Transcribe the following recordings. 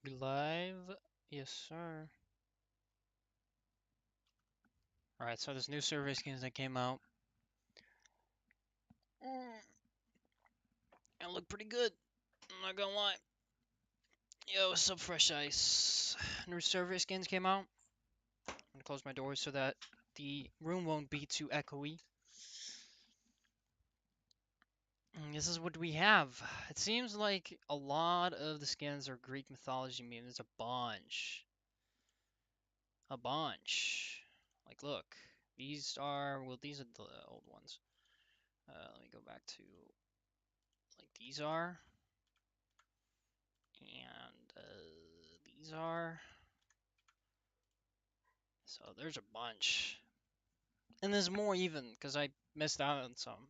We live? Yes, sir. Alright, so this new survey skins that came out. It look pretty good. I'm not gonna lie. Yo, what's up, Fresh Ice? New survey skins came out. I'm gonna close my doors so that the room won't be too echoey. And this is what we have. It seems like a lot of the skins are Greek mythology memes. There's a bunch. A bunch. Like, look. These are, well, these are the old ones. Let me go back to, like, these are. And these are. So there's a bunch. And there's more even, because I missed out on some.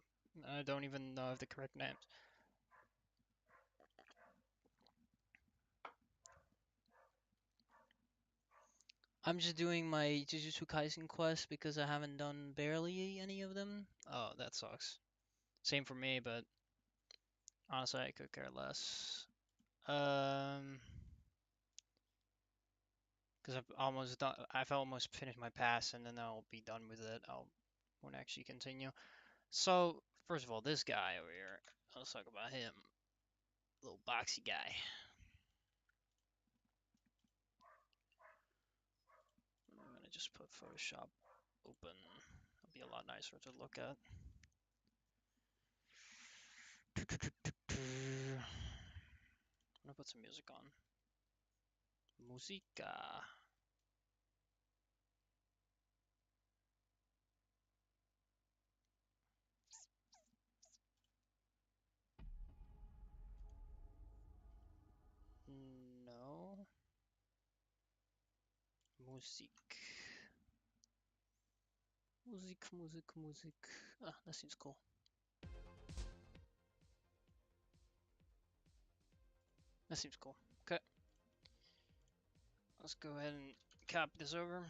I don't even know the correct names. I'm just doing my Jujutsu Kaisen quest because I haven't done barely any of them. Oh, that sucks. Same for me, but honestly, I could care less. Because I've almost done, I've almost finished my pass, and then I'll be done with it. Won't actually continue. So, first of all, this guy over here. Let's talk about him. Little boxy guy. I'm gonna just put Photoshop open. It'll be a lot nicer to look at. I'm gonna put some music on. Musica. No. Music. Music. Ah, that seems cool. That seems cool. Okay. Let's go ahead and copy this over.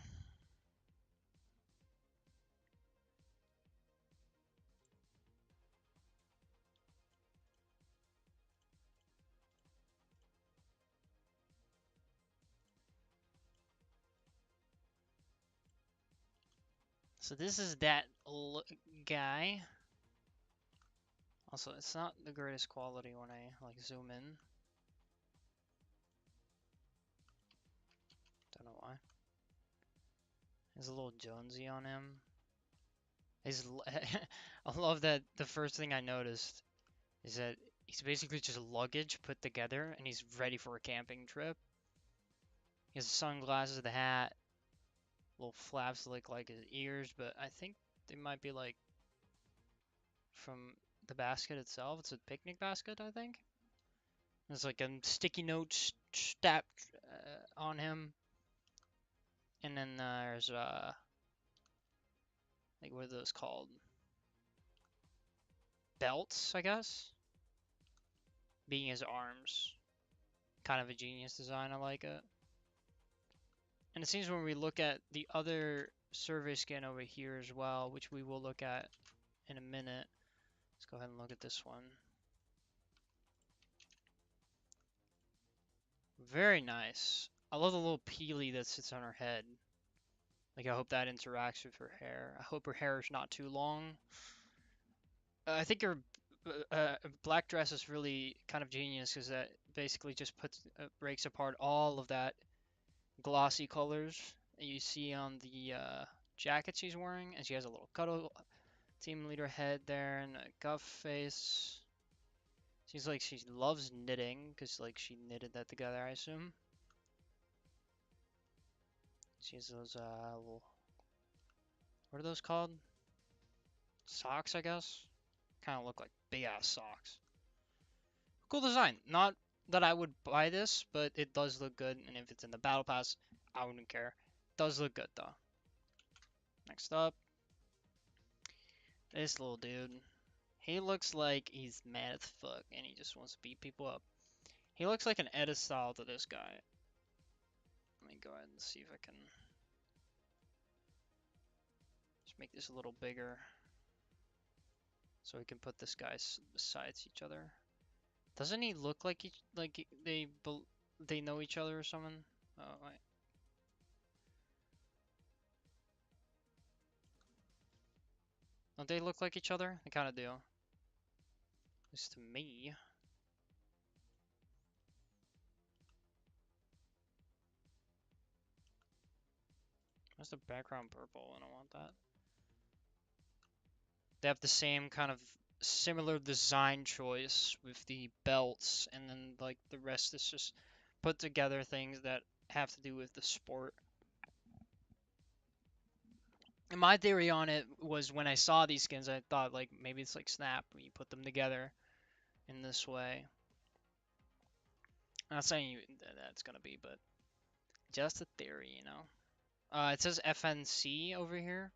So this is that guy. Also, it's not the greatest quality when I like zoom in. Don't know why. There's a little Jonesy on him. I love that the first thing I noticed is that he's basically just luggage put together and he's ready for a camping trip. He has the sunglasses, the hat, little flaps like his ears, but I think they might be like from the basket itself. It's a picnic basket, I think. There's like a sticky note stamped on him, and then there's like what are those called? Belts, I guess. Being his arms. Kind of a genius design, I like it. And it seems when we look at the other survey skin over here as well, which we will look at in a minute. Let's go ahead and look at this one. Very nice. I love the little peely that sits on her head. Like, I hope that interacts with her hair. I hope her hair is not too long. I think her black dress is really kind of genius because that basically just puts breaks apart all of that glossy colors that you see on the jacket she's wearing, and she has a little cuddle team leader head there and a guff face. Seems like she loves knitting because like she knitted that together, I assume. She has those little, what are those called? Socks, I guess. Kind of look like big ass socks. Cool design. Not that I would buy this, but it does look good. And if it's in the battle pass, I wouldn't care. Does look good though. Next up, this little dude. He looks like he's mad as fuck and he just wants to beat people up. He looks like an Edda style to this guy. Let me go ahead and see if I can just make this a little bigger so we can put this guys besides each other. Doesn't he look like they they know each other or something. Oh, wait. Don't they look like each other? They kind of do. At least to me. What's the background purple? I don't want that. They have the same kind of similar design choice with the belts, and then like the rest is just put together things that have to do with the sport. And my theory on it was when I saw these skins, I thought like maybe it's like Snap, when you put them together in this way. I'm not saying that's gonna be, but just a theory, you know. It says FNC over here,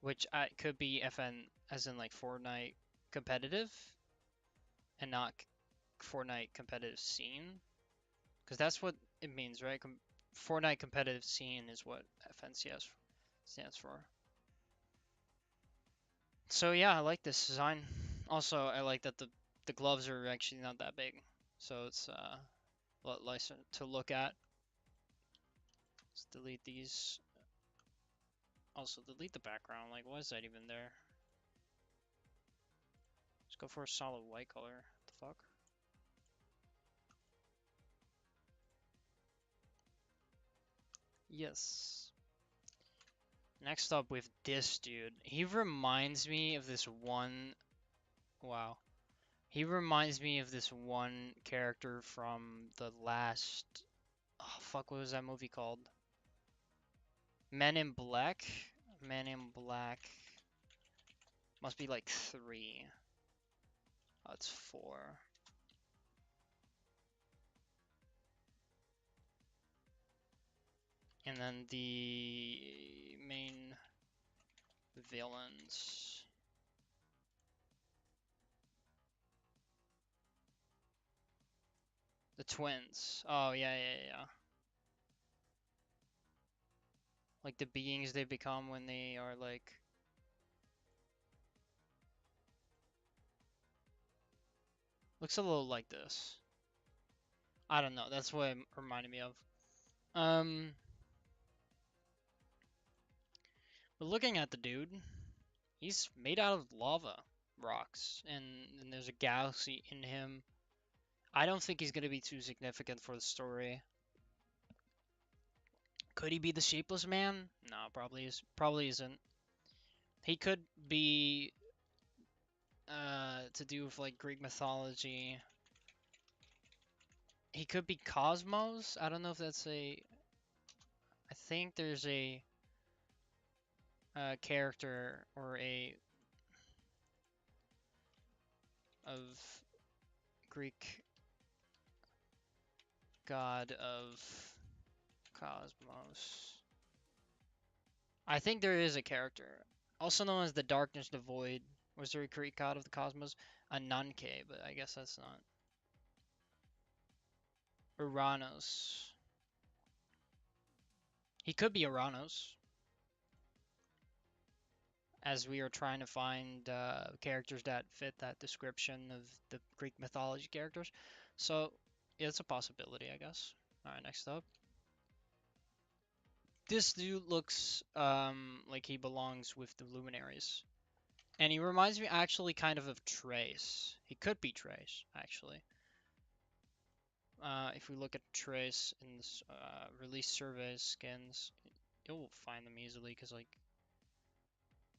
which could be FN as in like Fortnite competitive and not Fortnite competitive scene, because that's what it means, right? Fortnite competitive scene is what FNCS stands for. So yeah, I like this design. Also, I like that the gloves are actually not that big, so it's a lot nicer to look at. Let's delete these. Also, delete the background. Like, why is that even there? Let's go for a solid white color. What the fuck? Yes. Next up with this dude. He reminds me of this one. Wow. He reminds me of this one character from the last. Oh, fuck, what was that movie called? Men in Black? Men in Black. Must be like 3. Oh, it's 4. And then the main villains. The twins. Oh, yeah, yeah, yeah. Like the beings they become when they are like. Looks a little like this. I don't know. That's what it reminded me of. Um, but looking at the dude, he's made out of lava rocks, and there's a galaxy in him. I don't think he's gonna be too significant for the story. Could he be the Shapeless Man? No, probably isn't. He could be to do with like Greek mythology. He could be Cosmos. I don't know if that's a. I think there's a character or a of Greek god of Cosmos. I think there is a character, also known as the Darkness Devoid. Was there a Greek god of the cosmos? Ananke, but I guess that's not. Uranus. He could be Uranus, as we are trying to find characters that fit that description of the Greek mythology characters. So, yeah, it's a possibility, I guess. Alright, next up. This dude looks like he belongs with the Luminaries. And he reminds me actually kind of Trace. He could be Trace, actually. If we look at Trace in this release surveys skins, you'll find them easily because like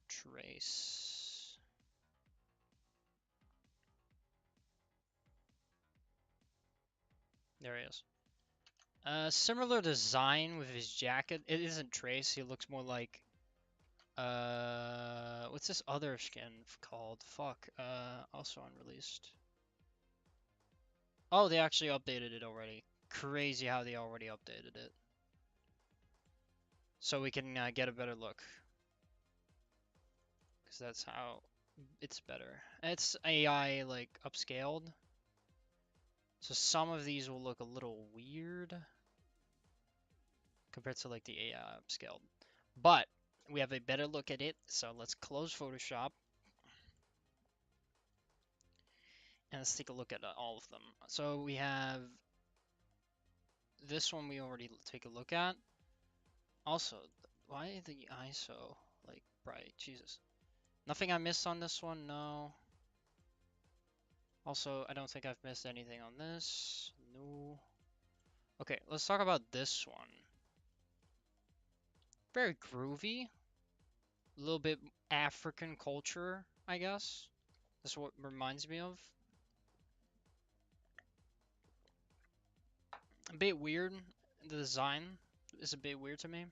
Trace. There he is. Similar design with his jacket. It isn't Trace. He looks more like what's this other skin called? Fuck. Also unreleased. Oh, they actually updated it already. Crazy how they already updated it. So we can get a better look. Because that's how it's better. It's AI like upscaled. So some of these will look a little weird compared to like the AI upscaled. But we have a better look at it. So let's close Photoshop. And let's take a look at all of them. So we have this one we already take a look at. Also, why the ISO like bright? Jesus. Nothing I missed on this one? No. Also, I don't think I've missed anything on this. No. Okay, let's talk about this one. Very groovy. A little bit African culture, I guess. That's what reminds me of. A bit weird. The design is a bit weird to me.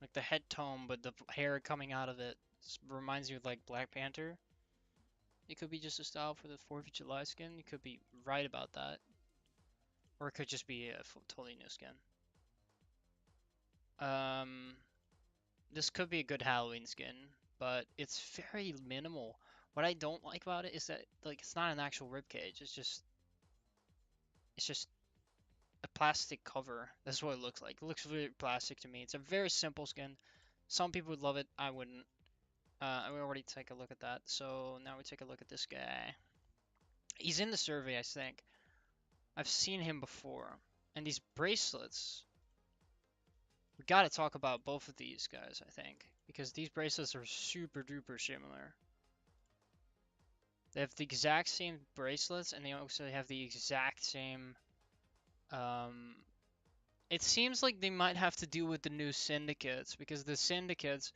Like the head tone, but the hair coming out of it reminds me of like Black Panther. It could be just a style for the 4th of July skin. You could be right about that. Or it could just be a totally new skin. Um, this could be a good Halloween skin, but it's very minimal. What I don't like about it is that like it's not an actual ribcage. It's just a plastic cover. That's what it looks like. It looks really plastic to me. It's a very simple skin. Some people would love it. I wouldn't. We already take a look at that. So now we take a look at this guy. He's in the survey, I think. I've seen him before. And these bracelets, we gotta talk about both of these guys, I think. Because these bracelets are super duper similar. They have the exact same bracelets and they also have the exact same um it seems like they might have to do with the new syndicates because the syndicates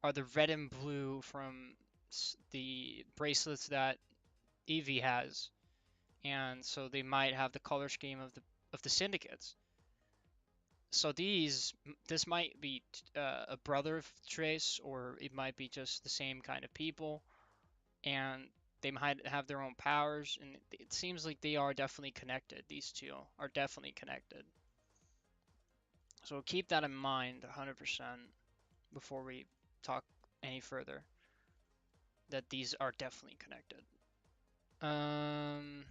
are the red and blue from the bracelets that Eevee has. And so they might have the color scheme of the syndicates. So this might be a brother of Trace, or it might be just the same kind of people, and they might have their own powers. And it seems like they are definitely connected. These two are definitely connected. So keep that in mind 100% before we talk any further. That these are definitely connected. Um,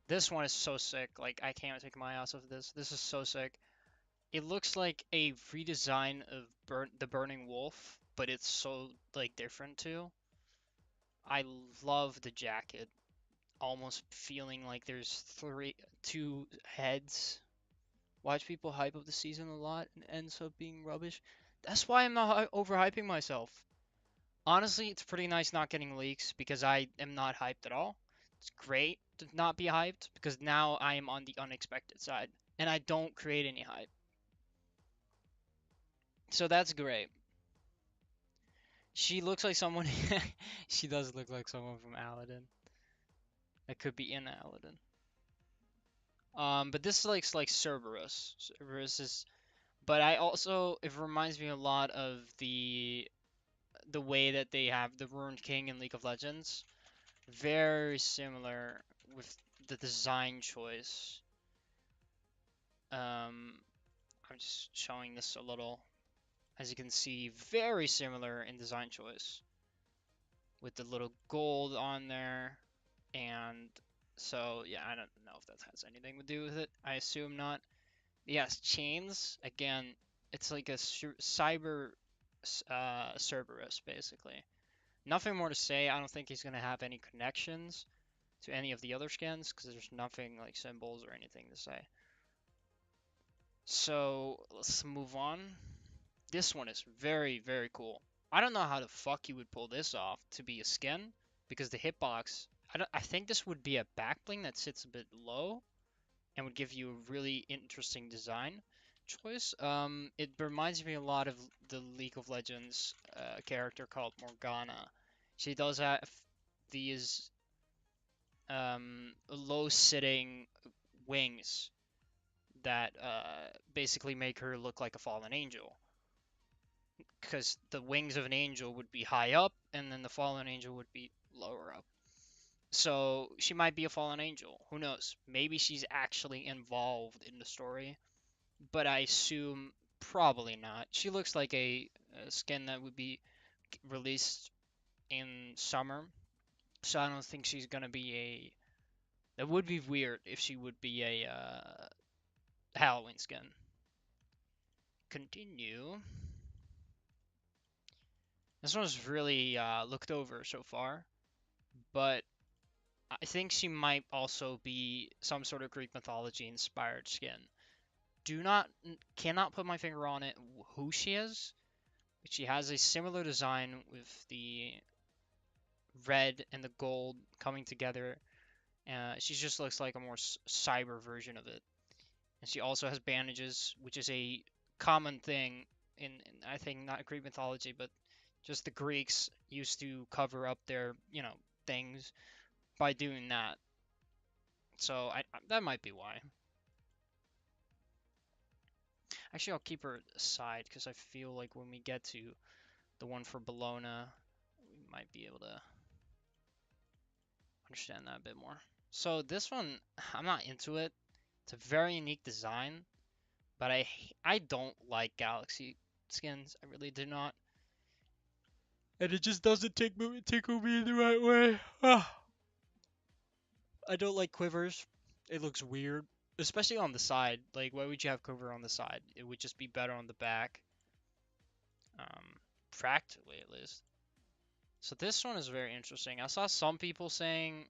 this one is so sick. Like I can't take my eyes off of this. This is so sick. It looks like a redesign of the Burning Wolf, but it's so like different too. I love the jacket, almost feeling like there's two heads. Watch people hype up the season a lot and ends up being rubbish. That's why I'm not overhyping myself. Honestly, it's pretty nice not getting leaks because I am not hyped at all. It's great to not be hyped because now I am on the unexpected side and I don't create any hype. So that's great. She looks like someone. She does look like someone from Aladdin. That could be in Aladdin. But this looks like Cerberus. Cerberus is. But I also it reminds me a lot of the way that they have the Ruined King in League of Legends. Very similar with the design choice. Um, I'm just showing this a little. As you can see, very similar in design choice with the little gold on there. And so, yeah, I don't know if that has anything to do with it. I assume not. Yes, chains, again, it's like a cyber Cerberus, basically. Nothing more to say. I don't think he's going to have any connections to any of the other skins because there's nothing like symbols or anything to say. So let's move on. This one is very, very cool. I don't know how the fuck you would pull this off to be a skin because the hitbox. I think this would be a back bling that sits a bit low and would give you a really interesting design choice. It reminds me a lot of the League of Legends character called Morgana. She does have these low sitting wings that basically make her look like a fallen angel. Because the wings of an angel would be high up, and then the fallen angel would be lower up. So she might be a fallen angel. Who knows? Maybe she's actually involved in the story, but I assume probably not. She looks like a skin that would be released in summer, so I don't think she's gonna be a. That would be weird if she would be a Halloween skin. Continue. This one's really looked over so far, but I think she might also be some sort of Greek mythology inspired skin. Cannot put my finger on it who she is, but she has a similar design with the red and the gold coming together. She just looks like a more cyber version of it. And she also has bandages, which is a common thing in I think not Greek mythology, but just the Greeks used to cover up their, things by doing that. So that might be why. Actually, I'll keep her aside because I feel like when we get to the one for Bologna, we might be able to understand that a bit more. So this one, I'm not into it. It's a very unique design, but I don't like Galaxy skins. I really do not. And it just doesn't tickle me in the right way. I don't like quivers. It looks weird, especially on the side. Like, why would you have quiver on the side? It would just be better on the back. Practically at least. So this one is very interesting. I saw some people saying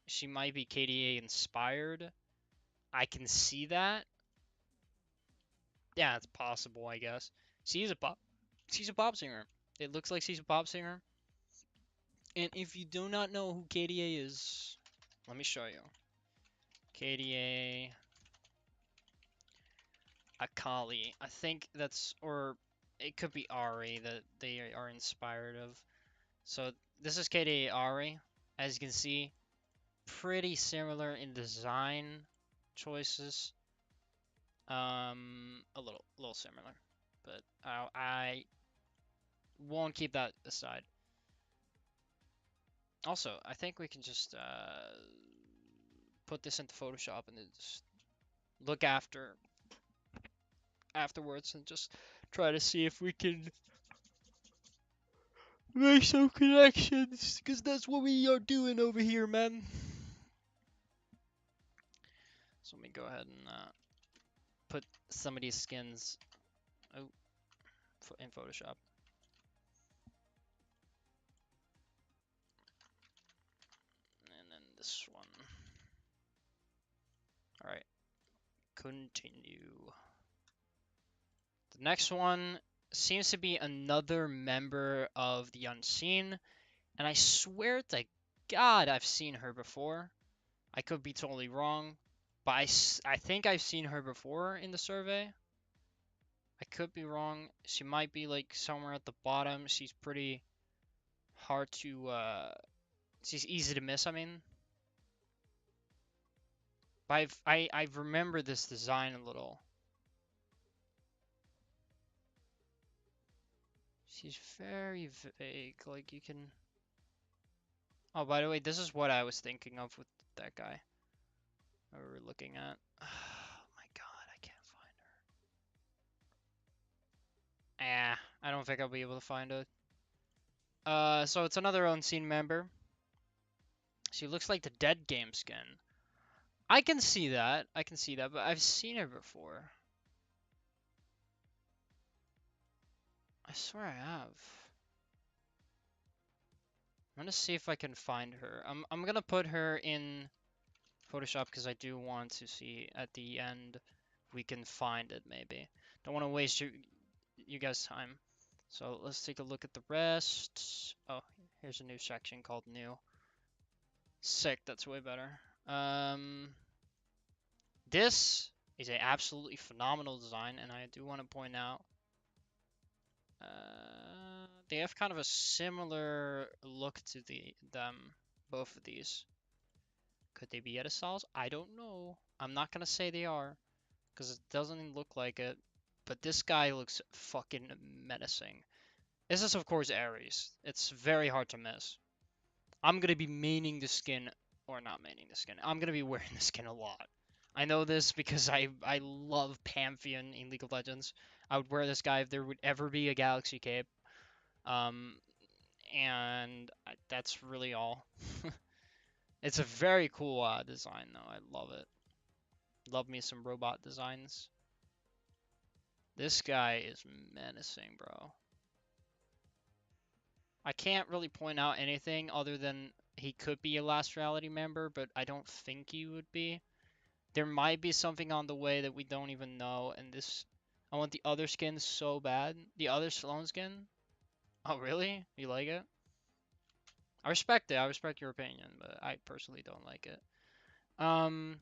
she might be KDA inspired. I can see that. Yeah, it's possible, I guess. She's a pop. She's a pop singer. It looks like she's a pop singer. And if you do not know who KDA is, let me show you. KDA Akali. I think that's, or it could be Ari that they are inspired of. So this is KDA Ari. As you can see, pretty similar in design choices. A little similar, but I won't keep that aside. Also, I think we can just put this into Photoshop and then just look afterwards and just try to see if we can make some connections, because that's what we are doing over here, man. So let me go ahead and put some of these skins in Photoshop. And then this one. Alright, continue. The next one seems to be another member of the Unseen, and I swear to God I've seen her before. I could be totally wrong, but I think I've seen her before in the survey. I could be wrong. She might be like somewhere at the bottom. She's pretty hard to, she's easy to miss, I mean. But I remember this design a little. She's very vague, like you can... Oh, by the way, this is what I was thinking of with that guy we were looking at. Oh my god, I can't find her. I don't think I'll be able to find it. So it's another Unseen member. She looks like the Dead Game skin. I can see that. I can see that, but I've seen her before. I swear I have. I'm gonna see if I can find her. I'm gonna put her in Photoshop because I do want to see at the end if we can find it maybe. Don't want to waste you guys' time. So let's take a look at the rest. Oh, here's a new section called new. Sick, that's way better. This is a absolutely phenomenal design, and I do want to point out they have kind of a similar look to them, both of these. Could they be Edisals? I don't know. I'm not gonna say they are, because it doesn't look like it. But this guy looks fucking menacing. This is of course Ares. It's very hard to miss. I'm gonna be maining the skin, or not maining the skin. I'm gonna be wearing the skin a lot. I know this because I love Pantheon in League of Legends. I would wear this guy if there would ever be a Galaxy Cape. Um, and that's really all. It's a very cool design though. I love it. Love me some robot designs. This guy is menacing, bro. I can't really point out anything other than he could be a Last Reality member, but I don't think he would be. There might be something on the way that we don't even know, and this... I want the other skin so bad. The other Sloan skin? Oh, really? You like it? I respect it. I respect your opinion, but I personally don't like it. Um,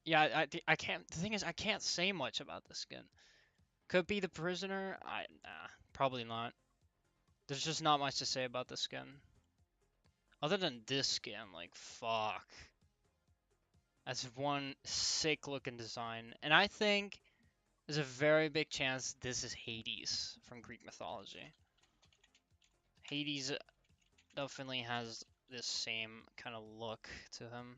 yeah, I can't. The thing is, I can't say much about the skin. Could be the prisoner. Nah, probably not. There's just not much to say about the skin. Other than this skin, like, fuck. That's one sick looking design. And I think there's a very big chance this is Hades from Greek mythology. Hades definitely has this same kind of look to him.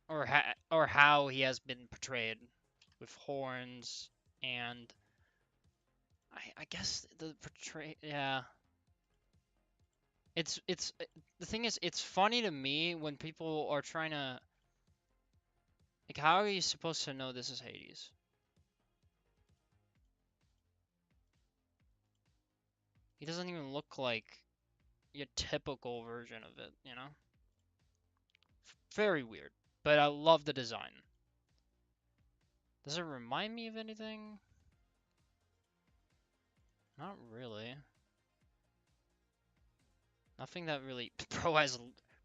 Or how he has been portrayed with horns and I guess the portray yeah. It's the thing is it's funny to me when people are trying to like how are you supposed to know this is Hades? He doesn't even look like your typical version of it, you know? Very weird. But I love the design. Does it remind me of anything? Not really. Nothing that really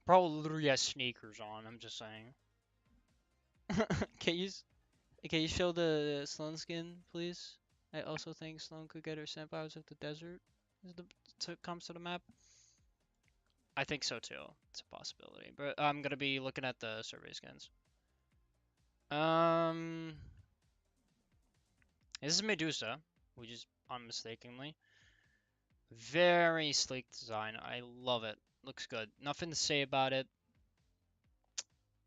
Bro literally has sneakers on, I'm just saying. Can you can you show the Sloan skin, please? I also think Sloan could get her sent out of the desert as comes to the map. I think so too. It's a possibility. But I'm gonna be looking at the survey skins. Um This is Medusa, which is unmistakably. Very sleek design. I love it. Looks good. Nothing to say about it.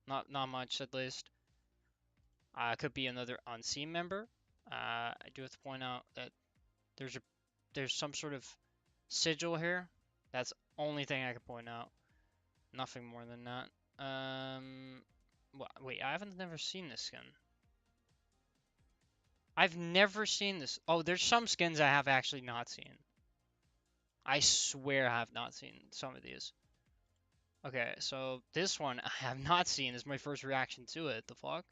Not much at least. Could be another unseen member. I do have to point out that there's a there's some sort of sigil here. That's the only thing I can point out. Nothing more than that. Wait, I haven't never seen this skin. I've never seen this. Oh, there's some skins I have actually not seen. I swear I have not seen some of these. Okay, so this one I have not seen. This is my first reaction to it. The fuck?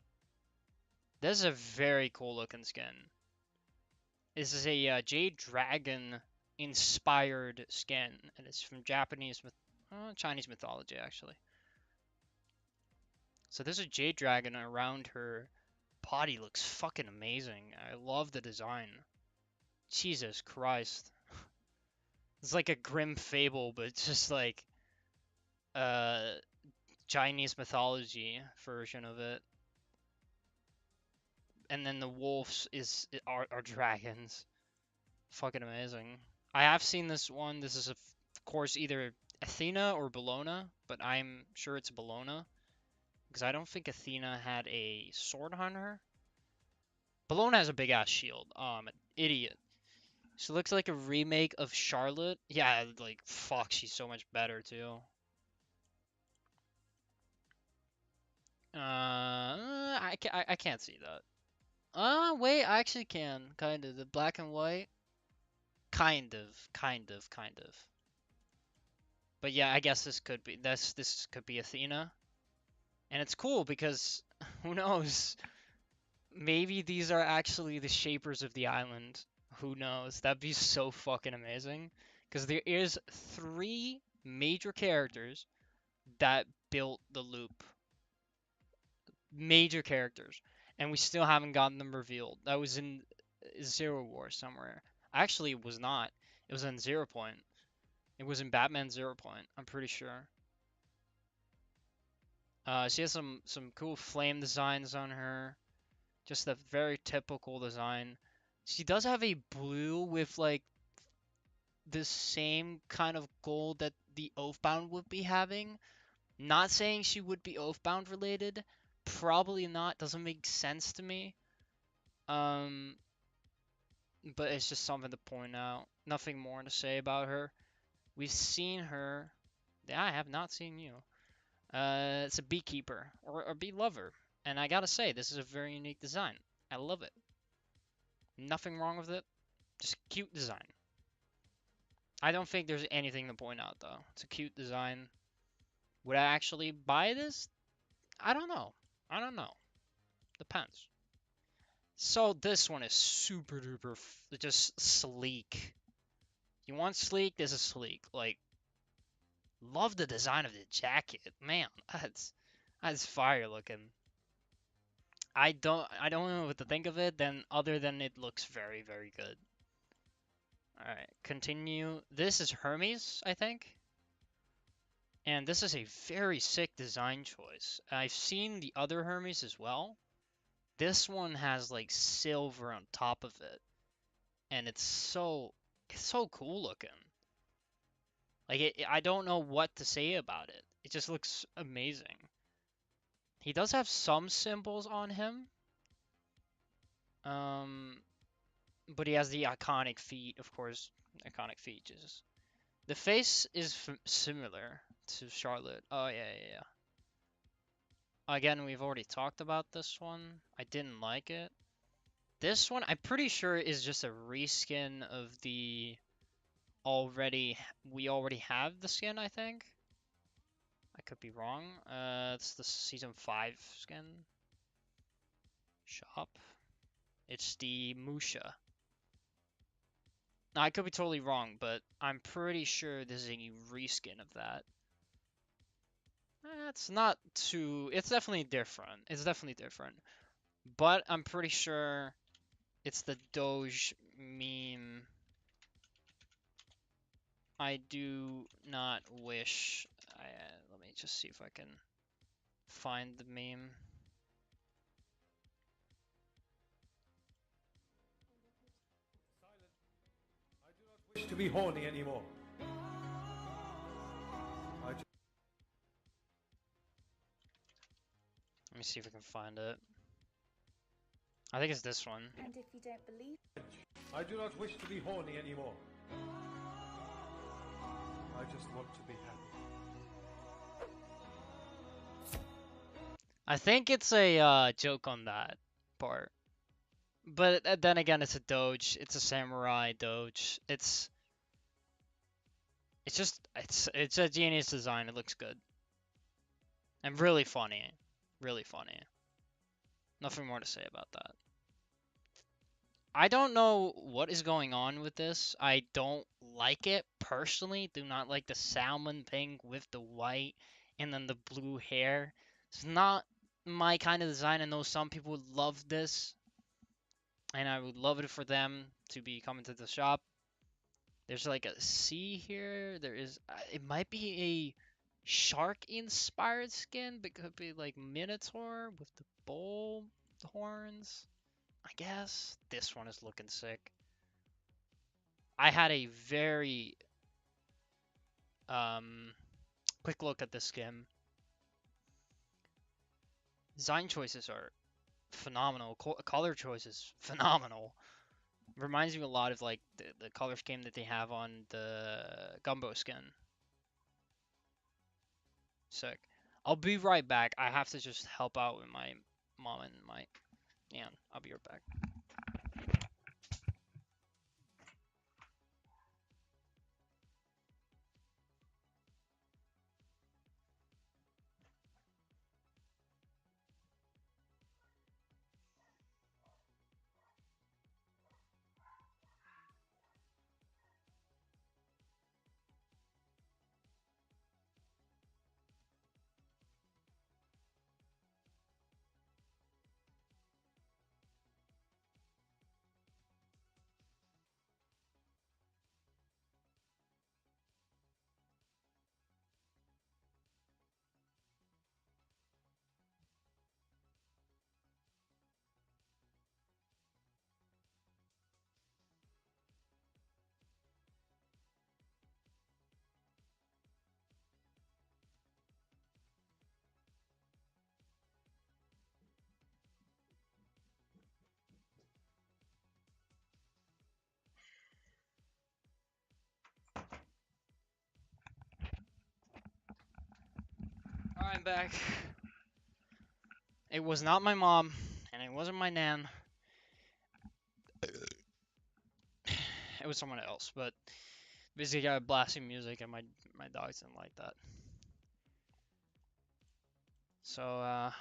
This is a very cool looking skin. This is a Jade Dragon inspired skin, and it's from Chinese mythology actually. So there's a Jade Dragon around her body. Looks fucking amazing. I love the design. Jesus Christ. It's like a grim fable, but it's just like uh Chinese mythology version of it. And then the wolves are dragons. Fucking amazing. I have seen this one. This is of course either Athena or Bellona, but I'm sure it's Bellona because I don't think Athena had a sword on her. Bellona has a big ass shield. I'm an idiot. She looks like a remake of Charlotte. Yeah, like fuck, she's so much better too. I can't see that. Wait, I actually can. Kind of. The black and white. Kind of. But yeah, I guess this could be Athena. And it's cool because who knows? Maybe these are actually the shapers of the island. Who knows? That'd be so fucking amazing. Because there is three major characters that built the loop. Major characters. And we still haven't gotten them revealed. That was in Zero War somewhere. Actually, it was not. It was in Zero Point. It was in Batman Zero Point, I'm pretty sure. She has some cool flame designs on her. Just a very typical design. She does have a blue with like the same kind of gold that the Oathbound would be having. Not saying she would be Oathbound related. Probably not. Doesn't make sense to me. Um, but it's just something to point out. Nothing more to say about her. We've seen her. Yeah, I have not seen you. It's a beekeeper or a bee lover. And I gotta say, this is a very unique design. I love it. Nothing wrong with it. Just cute design. I don't think there's anything to point out though. It's a cute design. Would I actually buy this? I don't know. I don't know. Depends. So this one is super duper just sleek. You want sleek? This is sleek. Like, love the design of the jacket. Man, that's fire looking. I don't know what to think of it then other than it looks very, very good. Alright, continue. This is Hermes, I think. And this is a very sick design choice. I've seen the other Hermes as well. This one has like silver on top of it. And it's so cool looking. Like I don't know what to say about it. It just looks amazing. He does have some symbols on him. Um, but he has the iconic feet, of course. Iconic features. The face is similar to Charlotte. Oh yeah. Again, we've already talked about this one. I didn't like it. This one, I'm pretty sure is just a reskin of the already. We already have the skin, I think. I could be wrong. It's the season 5 skin. Shop. It's the Musha. Now, I could be totally wrong, but I'm pretty sure this is a reskin of that. It's not too. It's definitely different. It's definitely different. But I'm pretty sure it's the Doge meme. I do not wish. Let me just see if I can find the meme. I do not wish to be horny anymore. Let me see if I can find it. I think it's this one. And if you don't believe, I do not wish to be horny anymore. I just want to be happy. I think it's a joke on that part. But then again, it's a Doge. It's a samurai Doge. It's a genius design. It looks good. And really funny. Really funny. Nothing more to say about that. I don't know what is going on with this. I don't like it personally. Do not like the salmon pink with the white and then the blue hair. It's not my kind of design. I know some people would love this, and I would love it for them to be coming to the shop. There's like a sea here. There is. It might be a shark-inspired skin, but it could be like Minotaur with the bull horns. I guess this one is looking sick. I had a very quick look at the skin. Design choices are phenomenal. Color choices phenomenal. Reminds me a lot of like the color scheme that they have on the Gumbo skin. Sick. I'll be right back. I have to just help out with my mom and my aunt. I'll be right back. Alright, I'm back. It was not my mom, and it wasn't my nan. It was someone else, but Basically, got blasting music, and my dogs didn't like that. So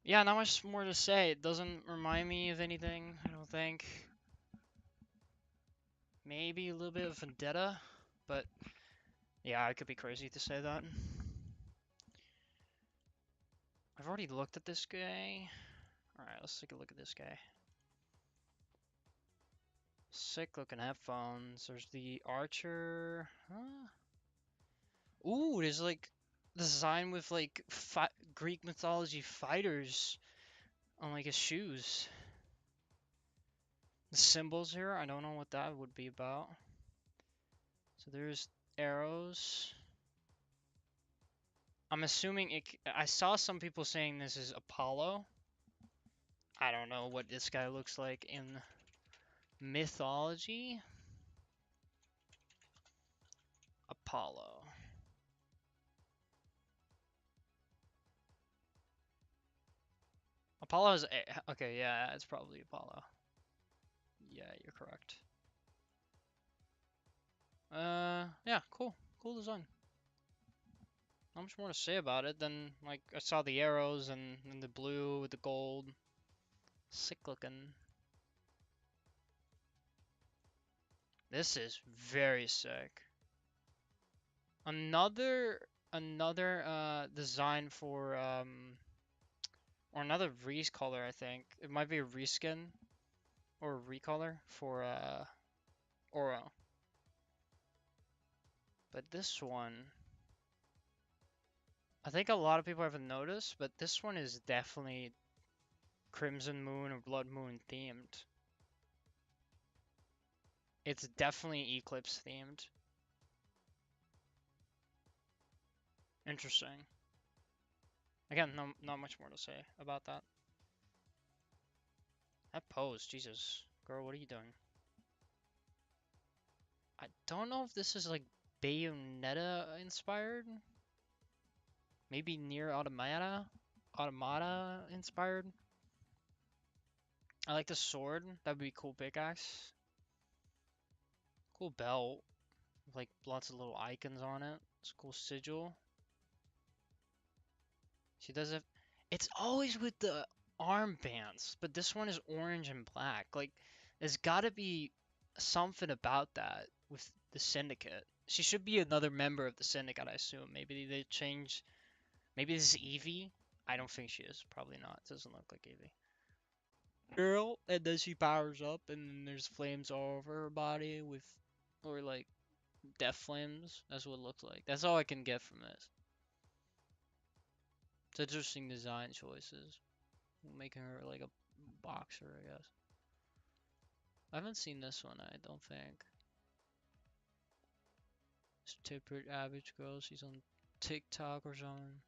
yeah, not much more to say. It doesn't remind me of anything, I don't think. Maybe a little bit of Vendetta, but yeah, I could be crazy to say that. I've already looked at this guy. Alright, let's take a look at this guy. Sick looking headphones. There's the Archer. Huh? Ooh, there's like design with like Greek mythology fighters on like his shoes. The symbols here, I don't know what that would be about. So there's arrows. I'm assuming I saw some people saying this is Apollo. I don't know what this guy looks like in mythology. Apollo. Apollo is okay, yeah, it's probably Apollo. Yeah, you're correct. Yeah, cool. Cool design. Not much more to say about it than like I saw the arrows and the blue with the gold. Sick looking. This is very sick. Another design for or another recolor, I think. It might be a reskin or a recolor for Oro. But this one, I think a lot of people haven't noticed, but this one is definitely Crimson Moon or Blood Moon themed. It's definitely Eclipse themed. Interesting. Again, no, not much more to say about that. That pose, Jesus. Girl, what are you doing? I don't know if this is like Bayonetta inspired. Maybe Nier Automata? Automata inspired. I like the sword. That would be a cool pickaxe. Cool belt. With like lots of little icons on it. It's a cool sigil. She does have. It's always with the armbands, but this one is orange and black. Like, there's gotta be something about that with the Syndicate. She should be another member of the Syndicate, I assume. Maybe they change. Maybe this is Evie. I don't think she is. Probably not. Doesn't look like Evie. Girl, and then she powers up, and then there's flames all over her body with, or like death flames. That's what it looks like. That's all I can get from this. It's interesting design choices, making her like a boxer, I guess. I haven't seen this one, I don't think. Stupid average girl, she's on TikTok or something.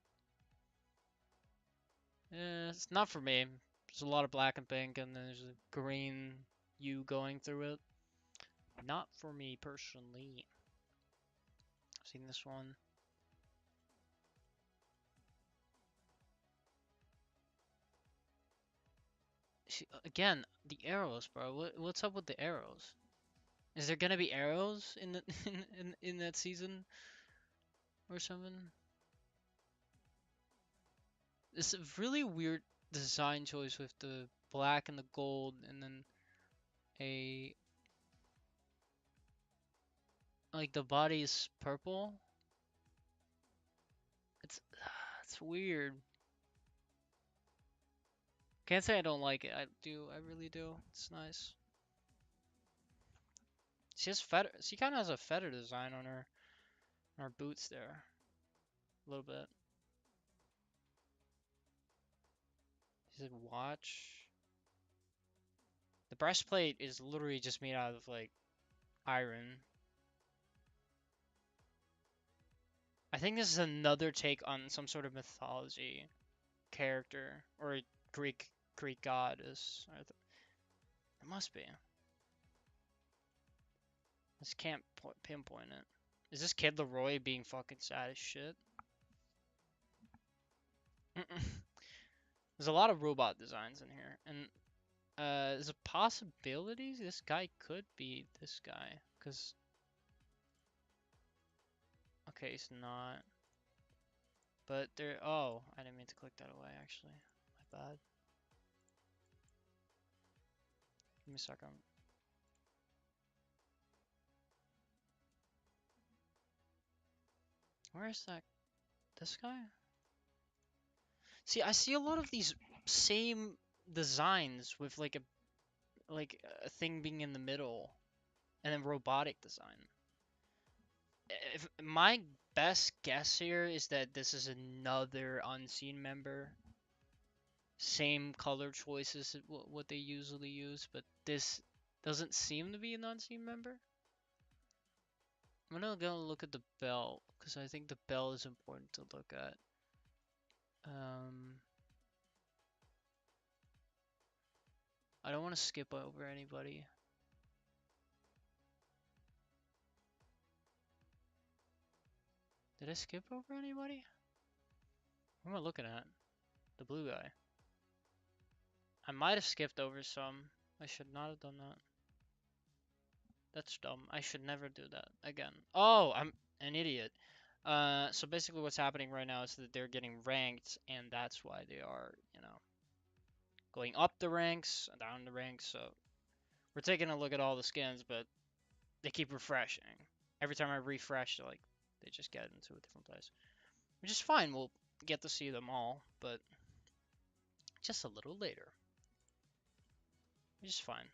Yeah, it's not for me. There's a lot of black and pink, and then there's a green U going through it. Not for me personally. Seen this one. Again, the arrows, bro. What's up with the arrows? Is there gonna be arrows in the in that season or something? It's a really weird design choice with the black and the gold, and then a like the body is purple. It's it's weird. Can't say I don't like it. I do. I really do. It's nice. She has feather. She kind of has a feather design on her boots there, a little bit. She said watch. The breastplate is literally just made out of like iron. I think this is another take on some sort of mythology character or a Greek goddess. It must be. I just can't pinpoint it. Is this Kid Laroi being fucking sad as shit? There's a lot of robot designs in here, and There's a possibility this guy could be this guy, cause okay, he's not. But there. Oh, I didn't mean to click that away. Actually, my bad. Give me a second. Where is that? This guy? See, I see a lot of these same designs with like a thing being in the middle, and then robotic design. If my best guess here is that this is another unseen member. Same color choices as what they usually use, but this doesn't seem to be an unseen member. I'm gonna go look at the bell because I think the bell is important to look at. Um, I don't want to skip over anybody. Did I skip over anybody? What am I looking at? The blue guy. I might have skipped over some. I should not have done that. That's dumb. I should never do that again. Oh, I'm an idiot. So basically what's happening right now is that they're getting ranked, and that's why they are, going up the ranks, down the ranks. So we're taking a look at all the skins, but they keep refreshing. Every time I refresh, they just get into a different place, which is fine. We'll get to see them all, but just a little later, which is fine.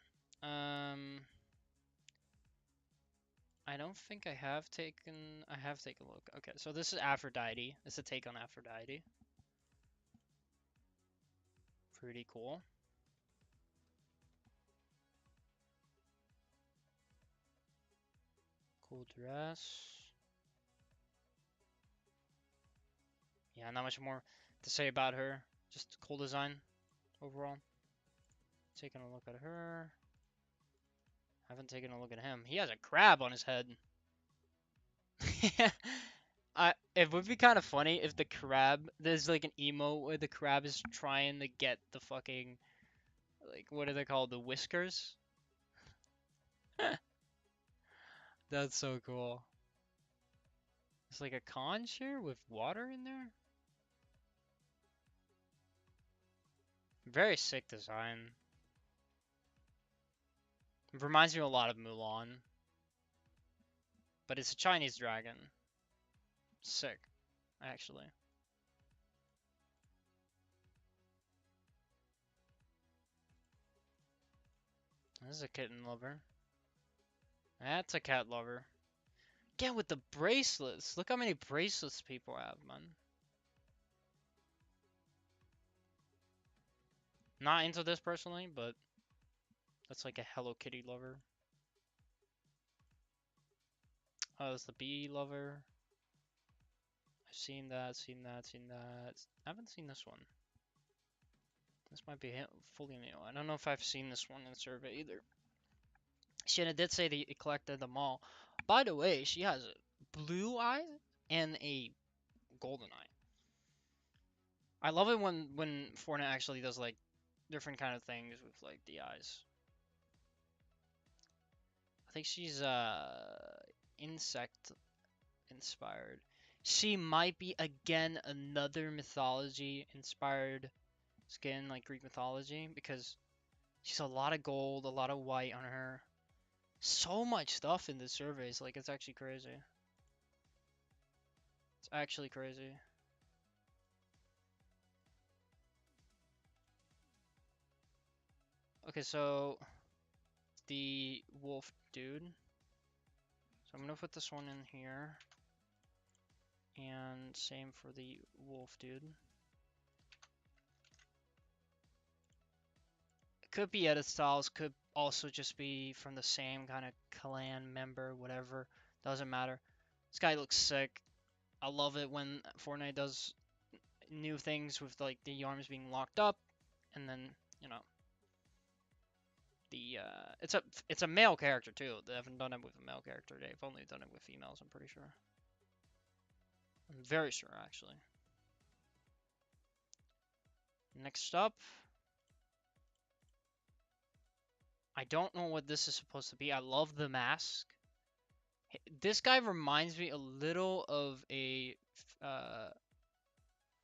I don't think I have taken. I have taken a look. Okay, so this is Aphrodite. It's a take on Aphrodite. Pretty cool. Cool dress. Yeah, not much more to say about her. Just cool design overall. Taking a look at her. Haven't taken a look at him. He has a crab on his head. It would be kind of funny if the crab, there's like an emo where the crab is trying to get the fucking, like, what are they called? The whiskers? That's so cool. It's like a conch here with water in there. Very sick design. It reminds me a lot of Mulan, but it's a Chinese dragon. Sick, actually. This is a kitten lover. That's a cat lover. Again with the bracelets. Look how many bracelets people have, man. Not into this personally, but that's like a Hello Kitty lover. Oh, that's the bee lover. I've seen that, seen that, seen that. I haven't seen this one. This might be fully new. I don't know if I've seen this one in the survey either. Shanna did say that he collected them all. By the way, she has a blue eye and a golden eye. I love it when Fortnite actually does like different kind of things with like the eyes. I think she's insect inspired. She might be again another mythology inspired skin like Greek mythology because she's a lot of gold, a lot of white on her. So much stuff in the surveys, like it's actually crazy. It's actually crazy. Okay, so the wolf dude. So I'm gonna put this one in here. And same for the wolf dude. It could be edit styles, could also just be from the same kind of clan member, whatever. Doesn't matter. This guy looks sick. I love it when Fortnite does new things with like the arms being locked up, and then you know the it's a male character too. They haven't done it with a male character. They've only done it with females. I'm pretty sure. I'm very sure actually. Next up, I don't know what this is supposed to be. I love the mask. This guy reminds me a little of a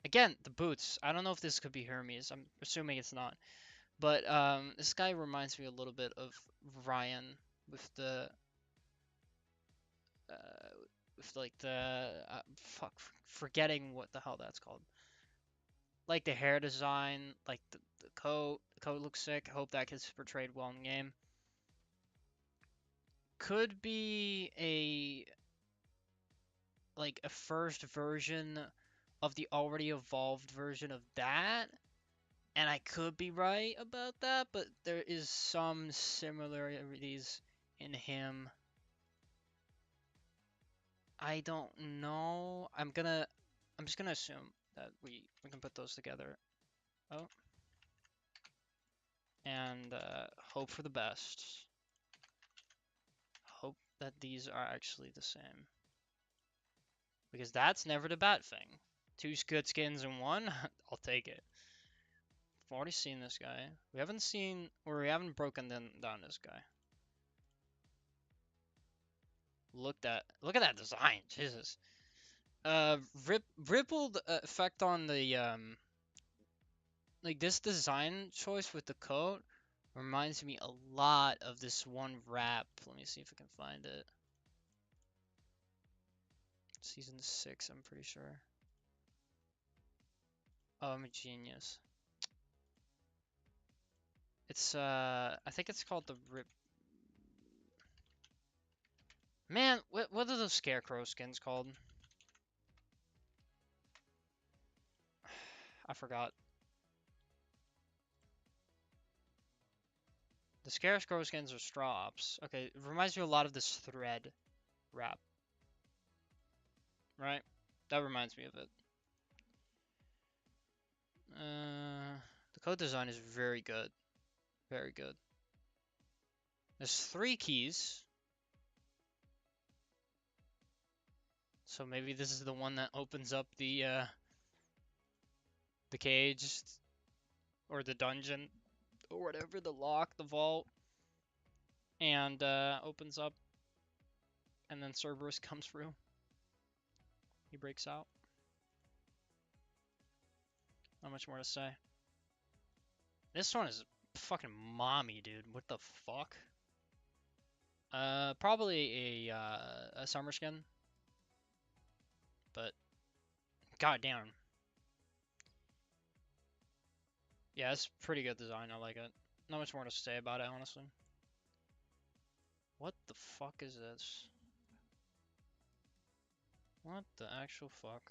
again, the boots. I don't know if this could be Hermes. I'm assuming it's not. But this guy reminds me a little bit of Ryan with the uh, with like the fuck, forgetting what the hell that's called. Like the hair design, like the coat. The coat looks sick. I hope that gets portrayed well in game. Could be a like a first version of the already evolved version of that. And I could be right about that, but there is some similarities in him. I don't know. I'm just gonna assume that we can put those together. Oh, and hope for the best. Hope that these are actually the same. Because that's never the bad thing. Two good skins in one, I'll take it. I've already seen this guy. We haven't seen, or we haven't broken down this guy. Look at that design, Jesus. Rippled effect on the like this design choice with the coat reminds me a lot of this one rap. Let me see if I can find it. Season 6, I'm pretty sure. Oh, I'm a genius. It's I think it's called the Rip. Man, what are those scarecrow skins called? I forgot. The scarecrow skins are straw ops. Okay, it reminds me a lot of this thread wrap. Right? That reminds me of it. The code design is very good. Very good. There's 3 keys. So maybe this is the one that opens up the cage or the dungeon or whatever, the lock, the vault, and opens up, and then Cerberus comes through. He breaks out. Not much more to say. This one is fucking mommy, dude. What the fuck? Probably a summer skin, but goddamn. Yeah, it's pretty good design. I like it. Not much more to say about it, honestly. What the fuck is this? What the actual fuck?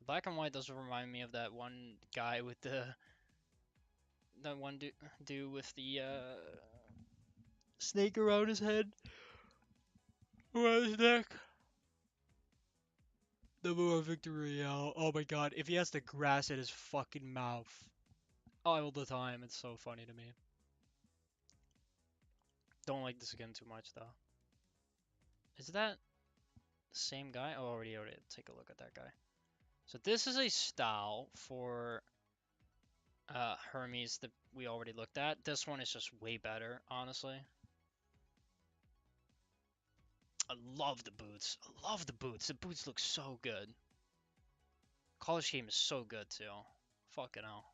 The black and white does remind me of that one guy with that one dude with the snake around his head, around his neck. The more Victory Royale. Oh my god, if he has the grass in his fucking mouth all the time, it's so funny to me. Don't like this again too much though. Is that the same guy? Oh, already take a look at that guy. So this is a style for Hermes that we already looked at. This one is just way better, honestly. I love the boots. I love the boots. The boots look so good. Color scheme is so good too. Fucking hell.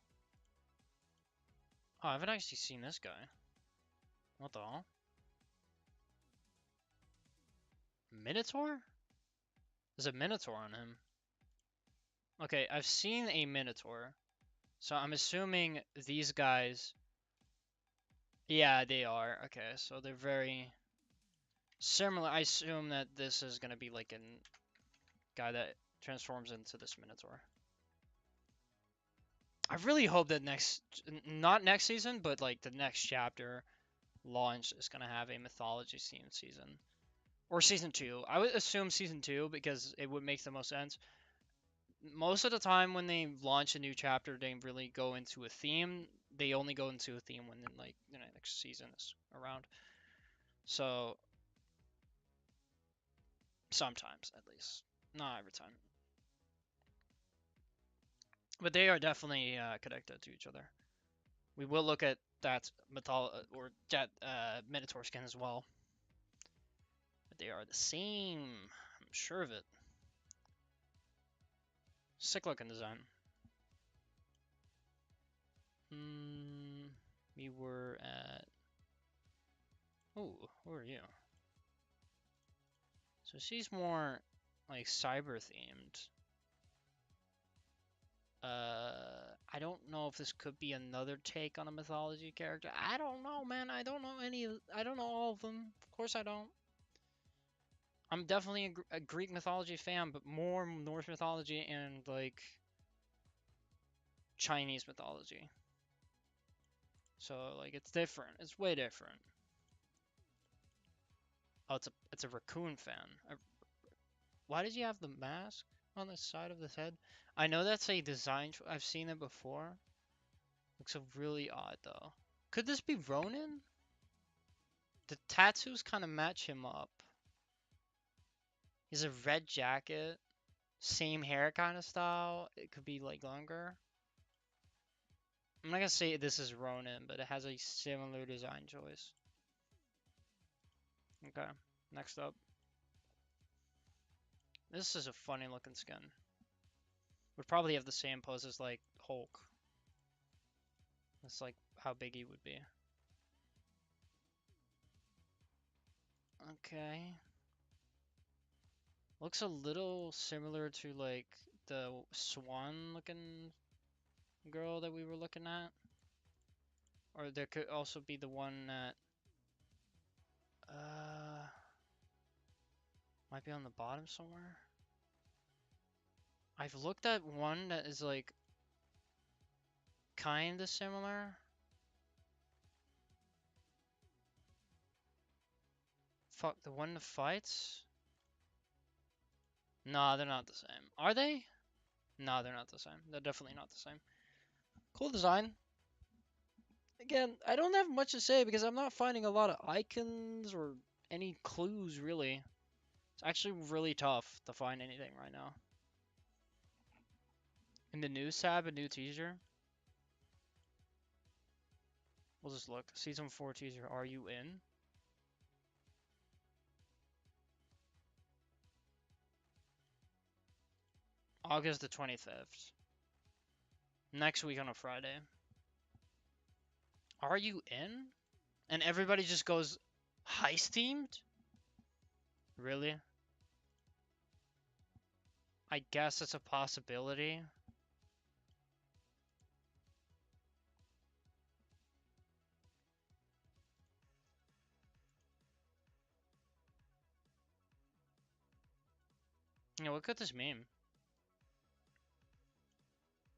Oh, I haven't actually seen this guy. What the hell? Minotaur? There's a Minotaur on him. Okay, I've seen a Minotaur. So I'm assuming these guys... Yeah, they are. Okay, so they're very similar. I assume that this is gonna be like a guy that transforms into this Minotaur. I really hope that not next season, but like the next chapter launch is gonna have a mythology themed season. Or season 2. I would assume season 2 because it would make the most sense. Most of the time when they launch a new chapter, they really go into a theme. They only go into a theme when like next season is around. So sometimes at least, not every time. But they are definitely connected to each other. We will look at that Minotaur skin as well. But they are the same. I'm sure of it. Sick looking design. We were at. Oh, who are you? So she's more like cyber themed. I don't know if this could be another take on a mythology character. I don't know, man. I don't know any. I don't know all of them. Of course, I don't. I'm definitely a Greek mythology fan, but more Norse mythology and like Chinese mythology. So like it's different. It's way different. Oh, it's a raccoon fan. Why did you have the mask on the side of his head? I know that's a design. I've seen it before. Looks really odd though. Could this be Ronin? The tattoos kind of match him up. He's a red jacket, same hair kind of style. It could be like longer. I'm not gonna say this is Ronin, but it has a similar design choice. Okay, next up. This is a funny looking skin. Would probably have the same pose as like Hulk. That's like how big he would be. Okay. Looks a little similar to like the swan looking girl that we were looking at. Or there could also be the one that might be on the bottom somewhere. I've looked at one that is like kinda similar. Fuck, the one that fights? Nah, they're not the same. Are they? Nah, they're not the same. They're definitely not the same. Cool design. Again, I don't have much to say because I'm not finding a lot of icons or any clues really. It's actually really tough to find anything right now. In the news tab, a new teaser. We'll just look. Season 4 teaser. Are you in? August the 25th. Next week on a Friday. Are you in? And everybody just goes heist themed? Really? I guess it's a possibility. Yeah, what could this mean?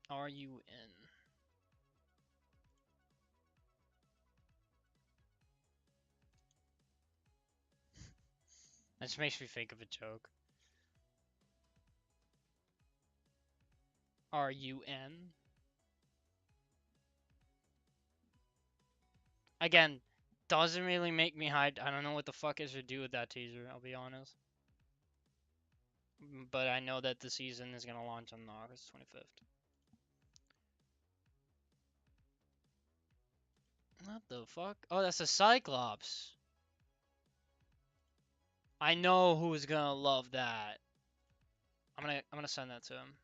Are you in? This makes me think of a joke. Are you in? Again, doesn't really make me hyped. I don't know what the fuck I should do with that teaser, I'll be honest. But I know that the season is gonna launch on August 25th. What the fuck? Oh, that's a Cyclops. I know who's gonna love that. I'm gonna send that to him.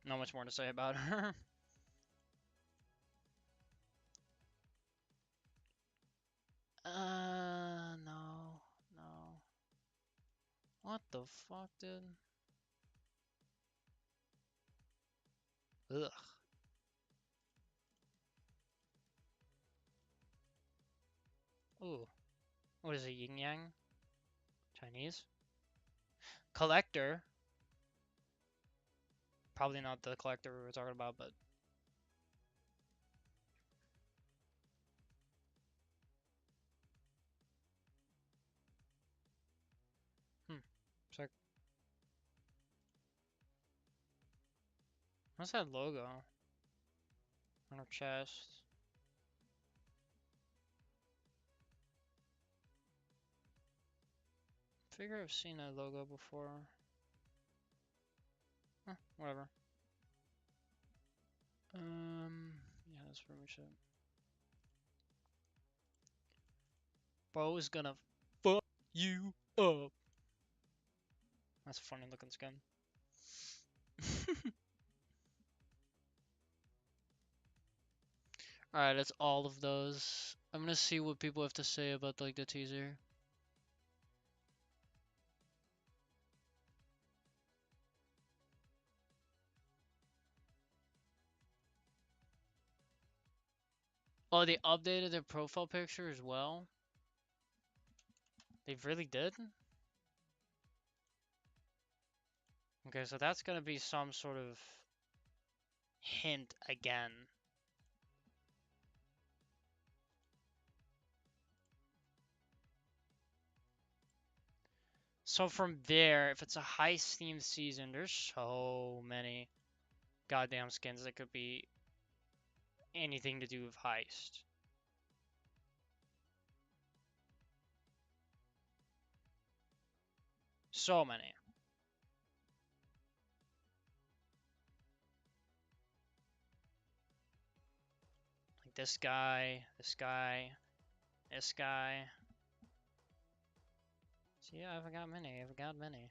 Not much more to say about her. No, no. What the fuck, dude? Ugh. Ooh. What is it, yin yang? Chinese? Collector. Probably not the collector we were talking about, but check. What's that logo? I Our chest. Figure I've seen that logo before. Whatever. Yeah, that's pretty much it. Bo is gonna fuck you up. That's a funny looking skin. Alright, that's all of those. I'm gonna see what people have to say about like the teaser. Oh, they updated their profile picture as well? They really did? Okay, so that's gonna be some sort of hint again. So from there, if it's a heist themed season, there's so many goddamn skins that could be anything to do with heist. So many. Like this guy, this guy, this guy. See, yeah, I've got many, I've got many.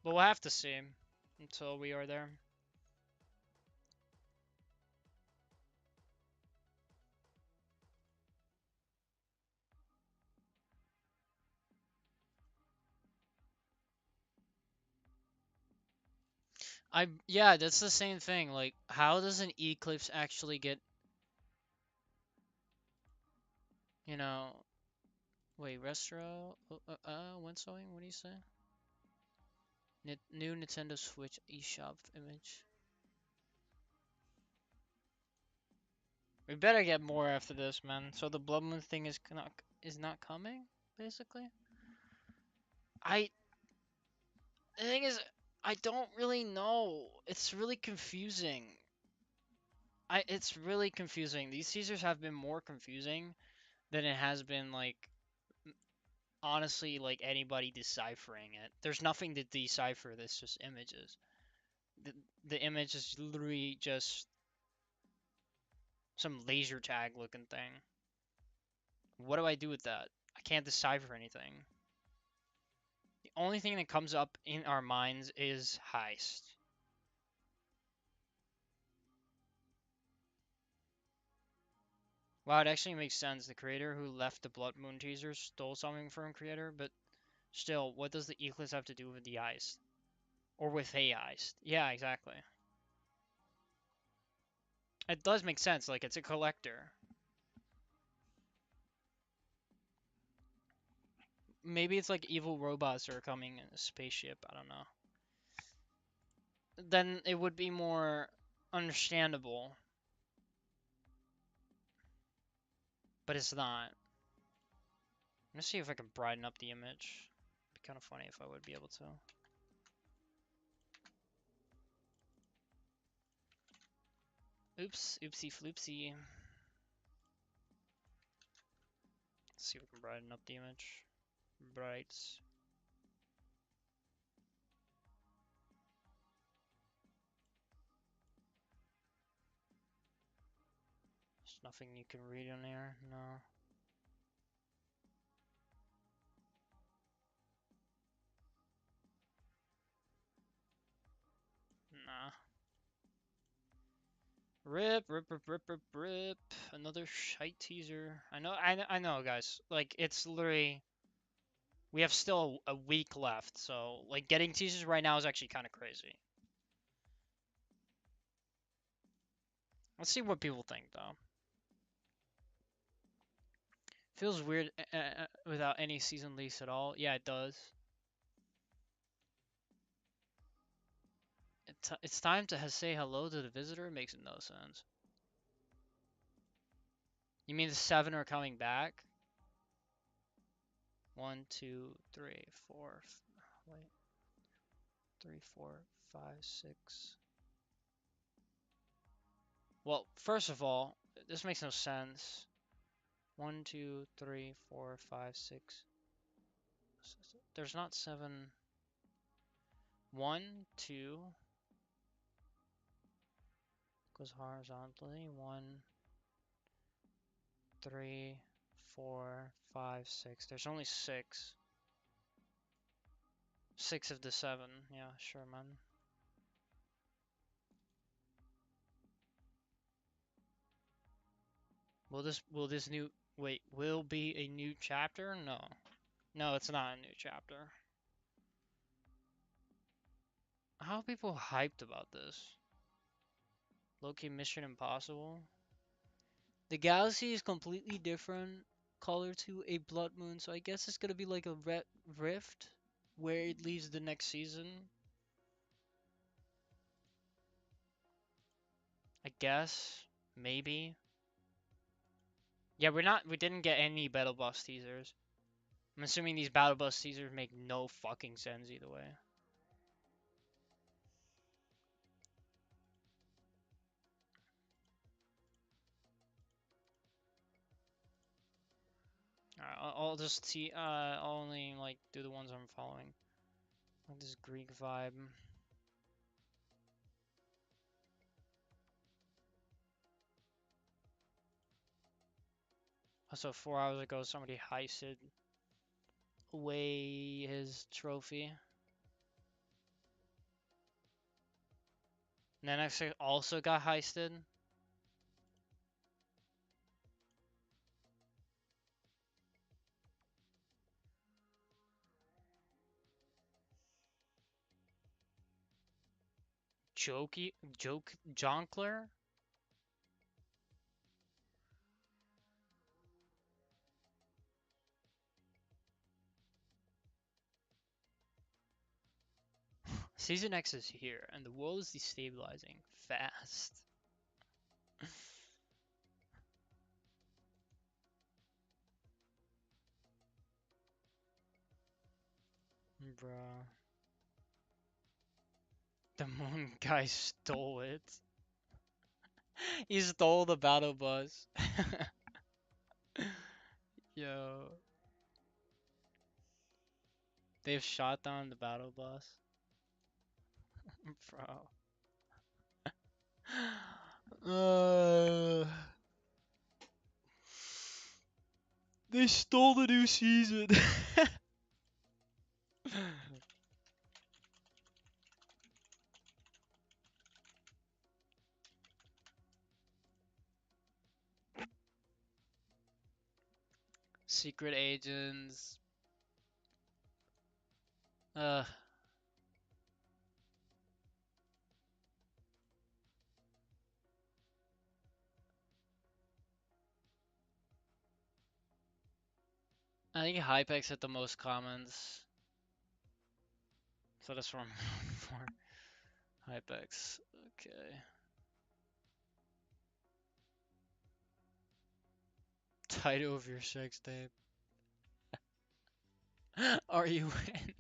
But we'll have to see until we are there. Yeah, that's the same thing. Like, how does an eclipse actually get, you know, wait, Restro, when sewing? What do you say? New Nintendo Switch eShop image. We better get more after this, man. So the Blood Moon thing is not coming, basically. I the thing is, I don't really know. It's really confusing. It's really confusing. These Caesars have been more confusing than it has been like honestly like anybody deciphering it. There's nothing to decipher. This just images. The the image is literally just some laser tag looking thing. What do I do with that? I can't decipher anything. The only thing that comes up in our minds is heist. Wow, it actually makes sense. The creator who left the Blood Moon teaser stole something from creator, but still, what does the Eclipse have to do with the heist? Or with a heist? Yeah, exactly. It does make sense, like it's a collector. Maybe it's like evil robots are coming in a spaceship, I don't know. Then it would be more understandable. But it's not. Let's see if I can brighten up the image. It'd be kind of funny if I would be able to. Oops, oopsie floopsie. Let's see if we can brighten up the image. Brights. There's nothing you can read on here, no. Nah. Rip, rip, rip, rip, rip, rip. Another shite teaser. I know, guys. Like, it's literally... We have still a week left, so, like, getting teasers right now is actually kind of crazy. Let's see what people think, though. Feels weird without any season lease at all. Yeah, it does. It's time to say hello to the visitor? Makes no sense. You mean the 7 are coming back? 1, 2, 3, 4. Wait. 3, 4, 5, 6. Well, first of all, this makes no sense. 1, 2, 3, 4, 5, 6. There's not 7. 1, 2 goes horizontally. 1, 3, 4, 5, 6. There's only 6. 6 of the 7. Yeah, sure, man. Will this new wait, will be a new chapter? No. No, it's not a new chapter. How are people hyped about this? Low-key Mission Impossible? The galaxy is completely different color to a blood moon, so I guess it's gonna be like a rift where it leads the next season. I guess. Maybe. Yeah, we didn't get any Battle Bus teasers. I'm assuming these Battle Bus teasers make no fucking sense either way. Alright, I'll just see. I'll only like do the ones I'm following. Like this Greek vibe. Also, 4 hours ago, somebody heisted away his trophy. Nenex also got heisted. Jonkler? Season X is here, and the world is destabilizing fast. Bruh. The moon guy stole it. He stole the battle bus. Yo. They've shot down the battle bus. Bro. They stole the new season. Secret agents. Uh, I think Hypex had the most comments, so that's what I'm going for. Hypex. Okay. Title of your sex tape. Are you in?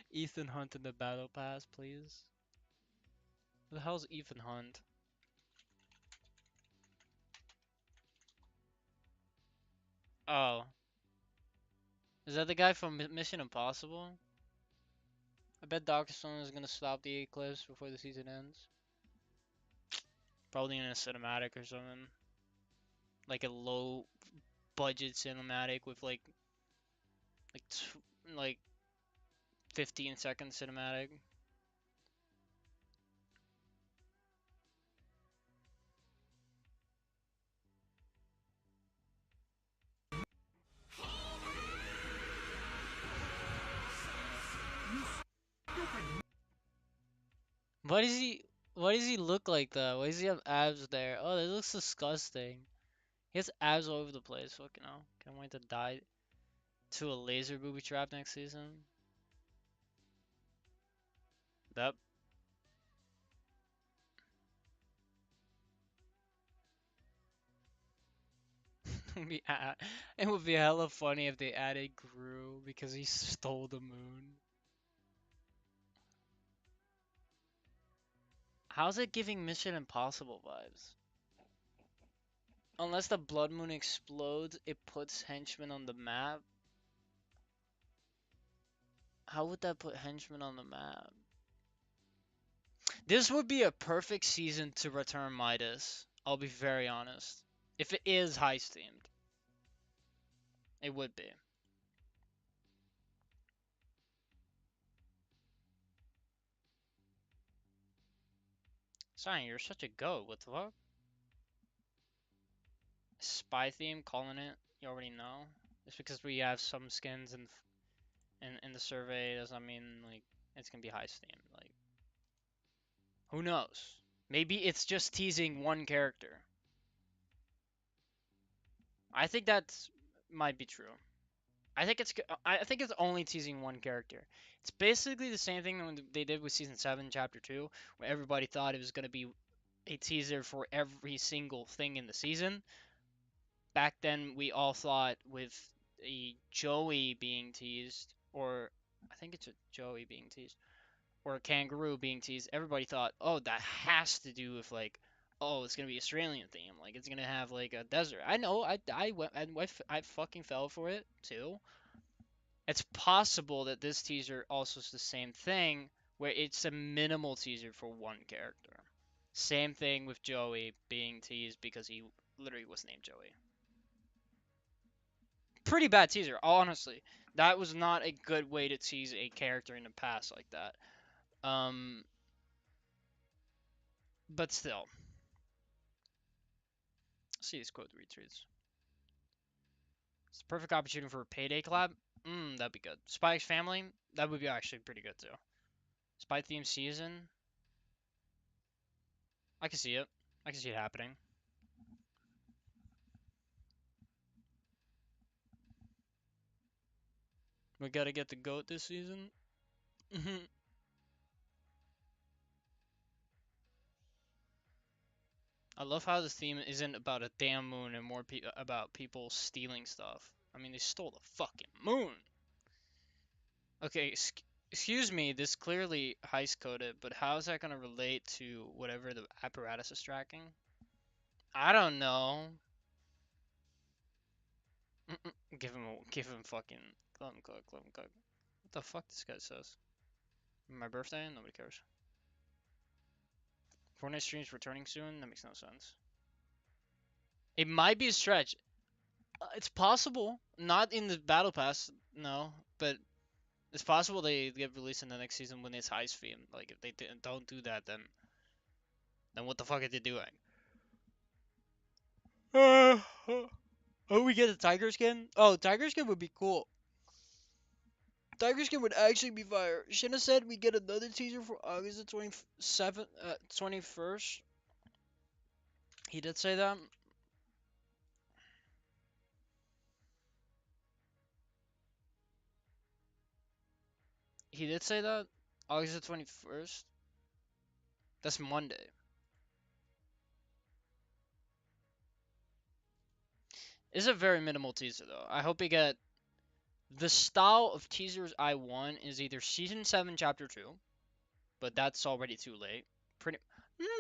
Ethan Hunt in the battle pass, please. Who the hell's Ethan Hunt? Oh. Is that the guy from Mission Impossible? I bet Dr. Stone is gonna stop the eclipse before the season ends. Probably in a cinematic or something. Like a low budget cinematic with like like 15-second cinematic. Why does he why does he look like that? Why does he have abs there? Oh, that looks disgusting. He has abs all over the place. Fucking hell. Can't wait to die to a laser booby trap next season. That would be it would be hella funny if they added Gru because he stole the moon. How's it giving Mission Impossible vibes? Unless the Blood Moon explodes, it puts henchmen on the map. How would that put henchmen on the map? This would be a perfect season to return Midas. I'll be very honest. If it is heist themed, it would be. Sorry, you're such a goat. What the fuck? Spy theme, calling it. You already know. It's because we have some skins in the survey doesn't mean like it's gonna be heist themed. Like who knows? Maybe it's just teasing one character. I think that's might be true. I think it's only teasing one character. It's basically the same thing when they did with season 7 chapter 2 where everybody thought it was going to be a teaser for every single thing in the season. Back then we all thought with a Joey being teased or I think it's a Joey being teased or a kangaroo being teased, everybody thought, "Oh, that has to do with like oh, it's gonna be Australian theme. Like it's gonna have like a desert." I know. I went and I fucking fell for it too. It's possible that this teaser also is the same thing, where it's a minimal teaser for one character. Same thing with Joey being teased because he literally was named Joey. Pretty bad teaser, honestly. That was not a good way to tease a character in the past like that. Um, but still, see this quote retweets. It's the perfect opportunity for a Payday collab. That'd be good. Spy X Family, that would be actually pretty good too. Spy theme season, I can see it. I can see it happening. We gotta get the GOAT this season. I love how this theme isn't about a damn moon and more about people stealing stuff. I mean, they stole the fucking moon. Okay, excuse me, this clearly heist coded, but how is that gonna relate to whatever the apparatus is tracking? I don't know. Give him fucking, let him cook, let him cook. What the fuck this guy says? My birthday? Nobody cares. Fortnite streams returning soon? That makes no sense. It might be a stretch. It's possible. Not in the battle pass, no. But it's possible they get released in the next season when it's heist theme. Like if they don't do that, then what the fuck are they doing? Oh, we get a tiger skin? Oh, tiger skin would be cool. Tiger skin would actually be fire. Shouldn't have said we get another teaser for August the 27th, 21st. He did say that. He did say that. August the 21st. That's Monday. It's a very minimal teaser though. I hope we get the style of teasers I want is either season 7 chapter 2, but that's already too late. Pretty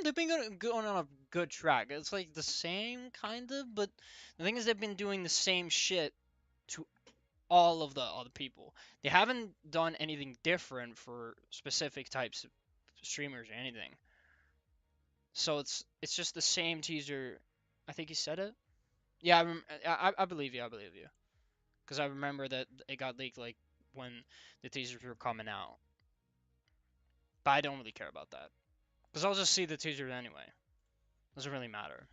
they've been going on a good track. It's like the same kind of, but the thing is they've been doing the same shit to all of the other people. They haven't done anything different for specific types of streamers or anything. So it's just the same teaser. I think he said it. Yeah, I believe you. I believe you. Because I remember that it got leaked like when the teasers were coming out. But I don't really care about that. Because I'll just see the teaser anyway. Doesn't really matter.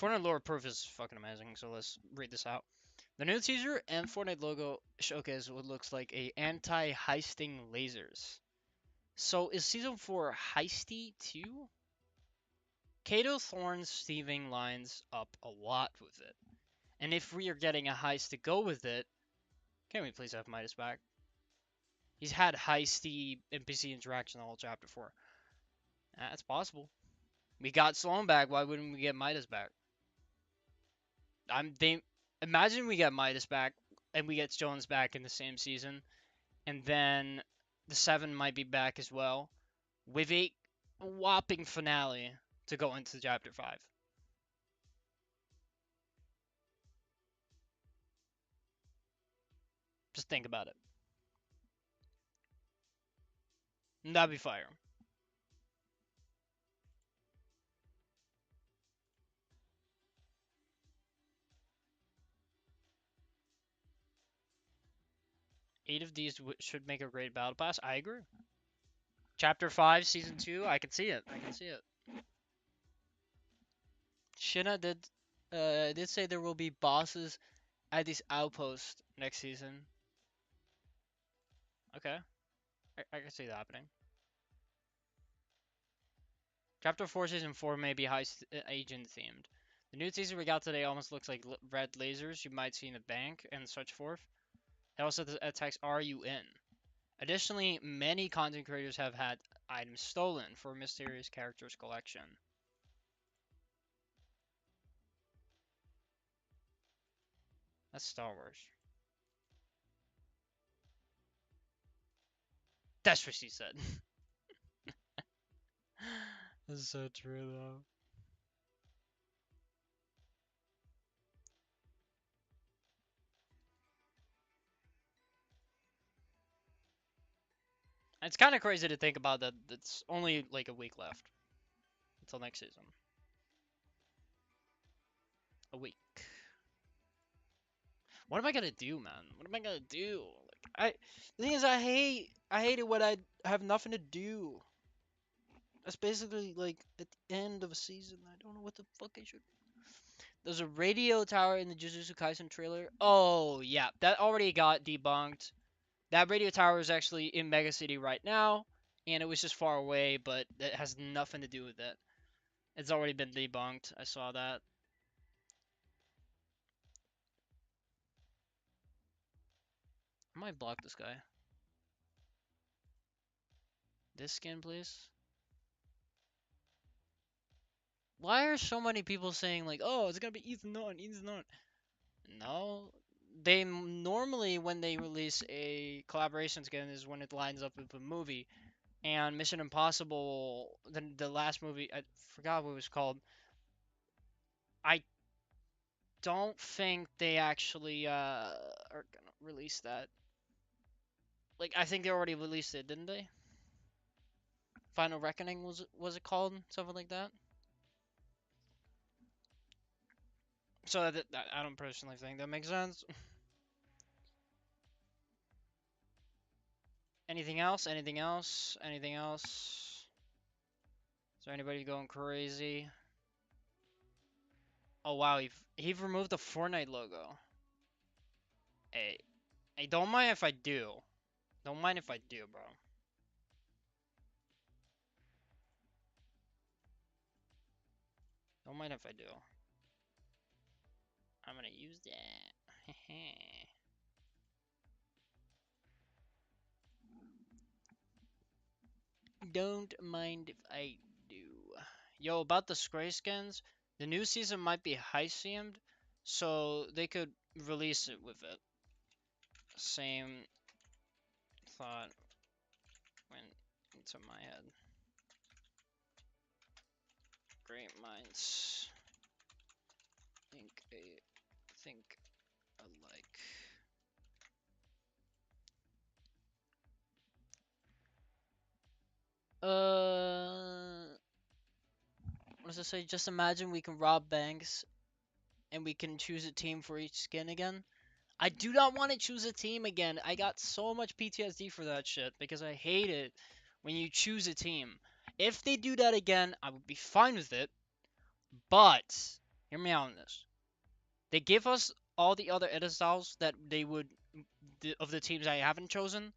Fortnite lore proof is fucking amazing, so let's read this out. The new teaser and Fortnite logo showcase what looks like a anti-heisting lasers. So is season 4 heisty too? Kato Thorne's thieving lines up a lot with it. And if we are getting a heist to go with it, can we please have Midas back? He's had heisty NPC interaction all chapter 4. That's possible. We got Sloan back, why wouldn't we get Midas back? Imagine we get Midas back and we get Jones back in the same season, and then the 7 might be back as well, with a whopping finale to go into chapter 5. Just think about it. And that'd be fire. Eight of these should make a great battle pass. I agree. Chapter 5, Season 2, I can see it. I can see it. Shinna did say there will be bosses at this outpost next season. Okay. I can see that happening. Chapter 4, Season 4 may be agent themed. The new teaser we got today almost looks like red lasers you might see in a bank and such forth. It also attacks "Are you in?" Additionally, many content creators have had items stolen for mysterious characters collection. That's Star Wars. That's what she said. This is so true though. It's kind of crazy to think about that. It's only like a week left until next season. A week. What am I gonna do, man? What am I gonna do? The thing is, I hate it when I have nothing to do. That's basically like at the end of a season. I don't know what the fuck I should. There's a radio tower in the Jujutsu Kaisen trailer. Oh yeah, that already got debunked. That radio tower is actually in Mega City right now, and it was just far away, but it has nothing to do with it. It's already been debunked. I saw that. I might block this guy. This skin, please. Why are so many people saying like, oh, it's gonna be Ethan Nunn, Ethan Nunn? No, they normally when they release a collaboration skin is when it lines up with a movie. And Mission Impossible, the last movie, I forgot what it was called. I don't think they actually are gonna release that. Like I think they already released it, didn't they? Final Reckoning was it called? Something like that. So I don't personally think that makes sense. Anything else? Anything else? Anything else? Is there anybody going crazy? Oh wow, he removed the Fortnite logo. Hey, hey, don't mind if I do. Don't mind if I do, bro. Don't mind if I do. I'm gonna use that. Don't mind if I do. Yo, about the Scray skins, the new season might be heist themed, so they could release it with it. Same thought went into my head. Great minds think alike. What does it say? Just imagine we can rob banks and we can choose a team for each skin again. I do not want to choose a team again. I got so much PTSD for that shit because I hate it when you choose a team. If they do that again, I would be fine with it. But hear me out on this. They give us all the other edit styles that they would of the teams I haven't chosen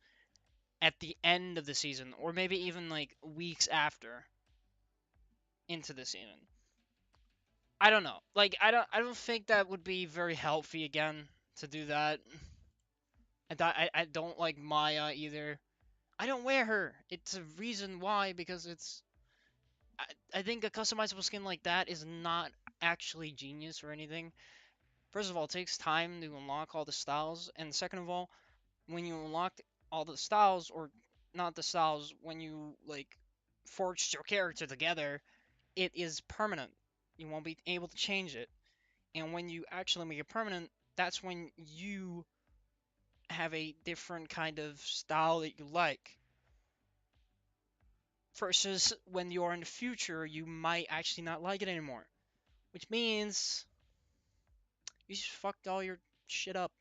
at the end of the season, or maybe even like weeks after into the season. I don't know. Like I don't think that would be very healthy again to do that. I don't like Maya either. I don't wear her. It's a reason why, because I think a customizable skin like that is not actually genius or anything. First of all, it takes time to unlock all the styles, and second of all, when you unlock all the styles, or not the styles. When you like forged your character together, it is permanent. You won't be able to change it. And when you actually make it permanent, that's when you have a different kind of style that you like. Versus when you're in the future, you might actually not like it anymore. Which means you just fucked all your shit up.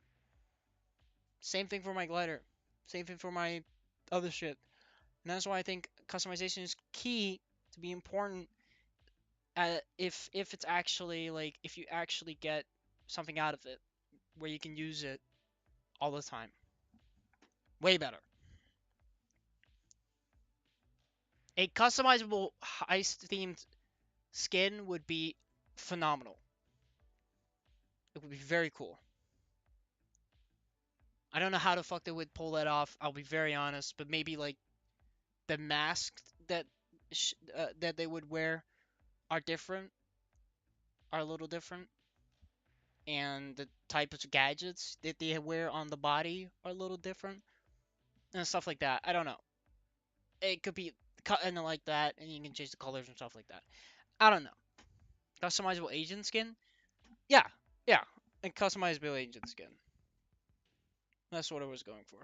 Same thing for my glider. Same thing for my other shit. And that's why I think customization is key to be important. If it's actually like if you actually get something out of it where you can use it all the time, way better. A customizable heist themed skin would be phenomenal. It would be very cool. I don't know how the fuck they would pull that off. I'll be very honest, but maybe like the masks that they would wear are different, are a little different, and the type of gadgets that they wear on the body are a little different, and stuff like that. I don't know. It could be cut in like that, and you can change the colors and stuff like that. I don't know. Customizable agent skin? Yeah, yeah, a customizable agent skin. That's what I was going for.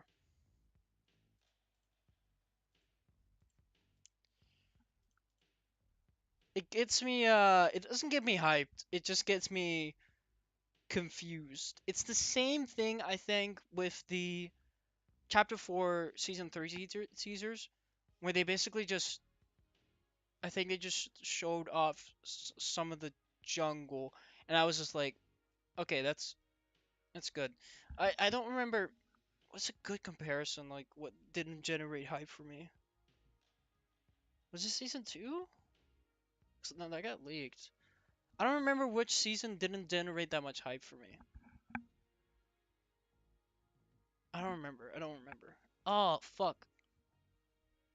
It gets me. It doesn't get me hyped. It just gets me confused. It's the same thing I think with the Chapter 4 Season 3 Caesars, where they basically just I think it just showed off some of the jungle, and I was just like, okay, that's good. I don't remember what's a good comparison like what didn't generate hype for me. Was it season 2? No, that got leaked. I don't remember which season didn't generate that much hype for me. I don't remember. I don't remember. Oh fuck.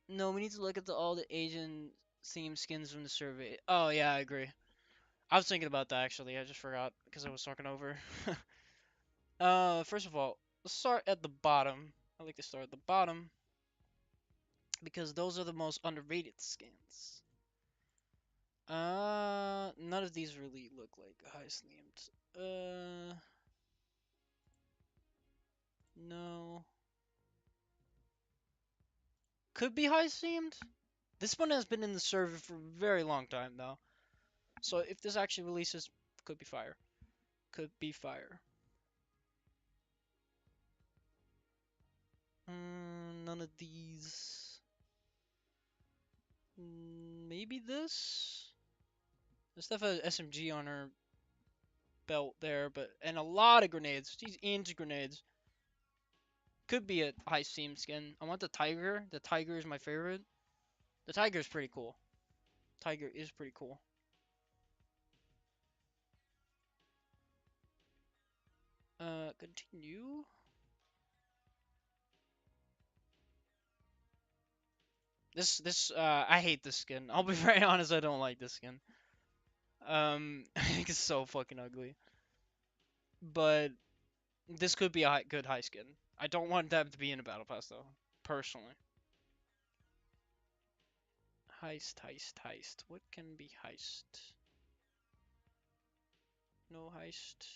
No, we need to look at all the Asian theme skins from the survey. Oh yeah, I agree. I was thinking about that actually. I just forgot because I was talking over. First of all, let's start at the bottom. I like to start at the bottom because those are the most underrated skins. None of these really look like heist themed. No. Could be heist themed. This one has been in the server for a very long time though. So if this actually releases, could be fire. Could be fire. None of these. Maybe this? There's definitely an SMG on her belt there, but and a lot of grenades. These inch grenades. Could be a high seam skin. I want the tiger. The tiger is my favorite. The tiger is pretty cool. Tiger is pretty cool. Continue. I hate this skin. I'll be very honest, I don't like this skin. I think it's so fucking ugly. But this could be a good high skin. I don't want them to be in a battle pass though, personally. Heist, heist, heist. What can be heist? No heist.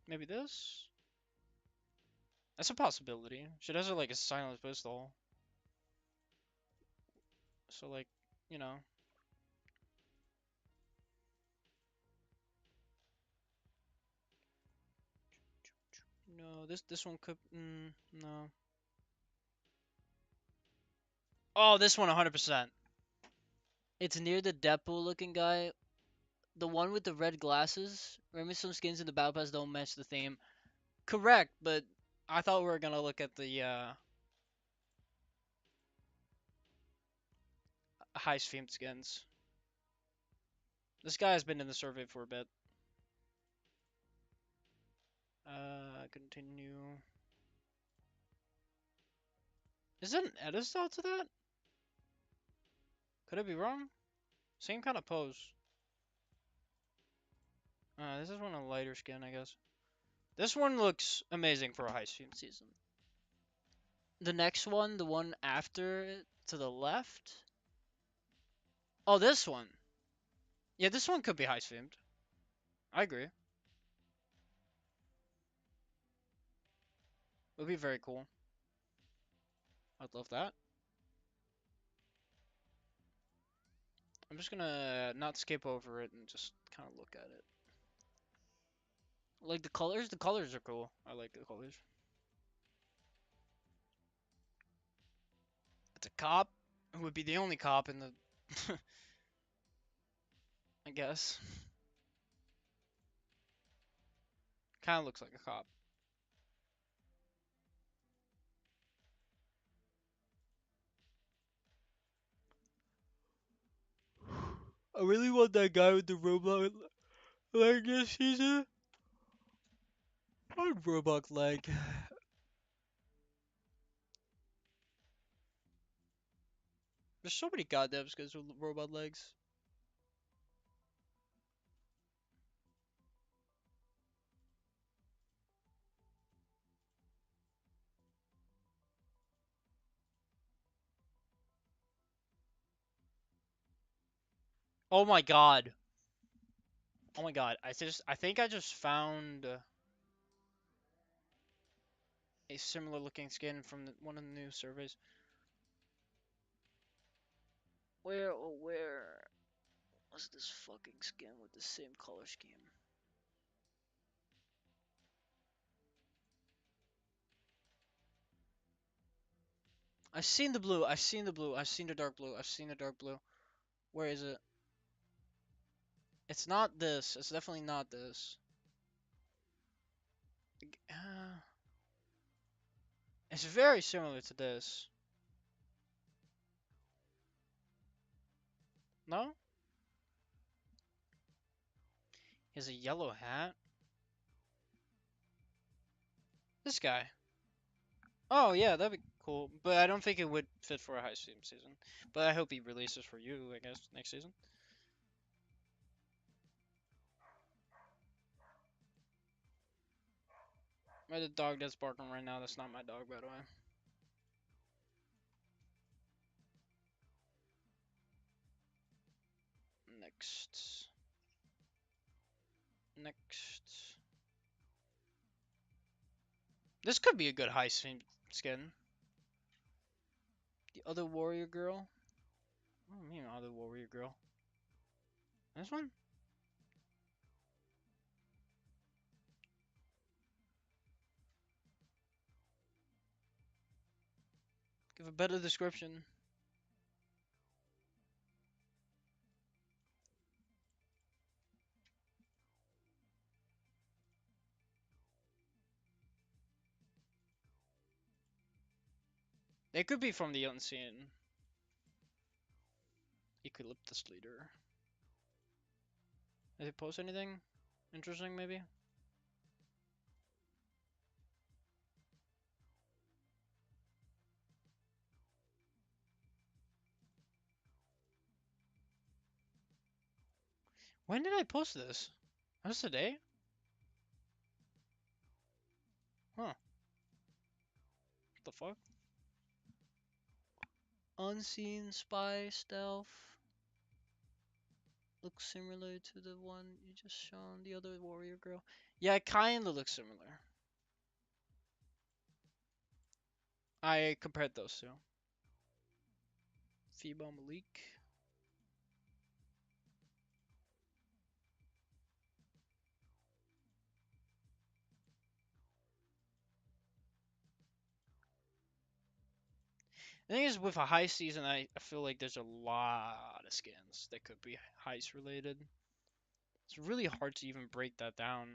Maybe this? That's a possibility. She does it like a silent pistol. So like, you know. No, this one could no. Oh, this one 100%. It's near the Deadpool looking guy. The one with the red glasses. Remember some skins in the Battle Pass don't match the theme. Correct, but I thought we were gonna look at the high themed skins. This guy has been in the survey for a bit. Continue. Is that an edit style to that? Could I be wrong? Same kind of pose. This is one of the lighter skin, I guess. This one looks amazing for a high stream season. The next one, the one after it, to the left. Oh, this one. Yeah, this one could be heist themed. I agree. It would be very cool. I'd love that. I'm just gonna not skip over it and just kind of look at it. Like the colors? The colors are cool. I like the colors. It's a cop. Who would be the only cop in the... I guess. Kind of looks like a cop. I really want that guy with the robot leg this season. What robot leg? There's so many goddamn skins with robot legs. Oh my god. Oh my god. I think I just found a similar looking skin from one of the new surveys. Where, oh where was this fucking skin with the same color scheme? I've seen the blue. I've seen the blue. I've seen the dark blue. I've seen the dark blue. Where is it? It's not this. It's definitely not this. It's very similar to this. No? He has a yellow hat. This guy. Oh yeah, that'd be cool. But I don't think it would fit for a high team season. But I hope he releases for you, I guess, next season. The dog that's barking right now, that's not my dog, by the way. Next. Next. This could be a good high team skin. The other warrior girl. What do you mean, other warrior girl? This one? Give a better description. They could be from the Unseen. Eucalyptus leader. Did they post anything interesting, maybe? When did I post this? That was today? Huh. What the fuck? Unseen spy stealth. Looks similar to the one you just shown, the other warrior girl. Yeah, it kinda looks similar. I compared those two. Feeble Malik. The thing is, with a heist season, I feel like there's a lot of skins that could be heist related. It's really hard to even break that down.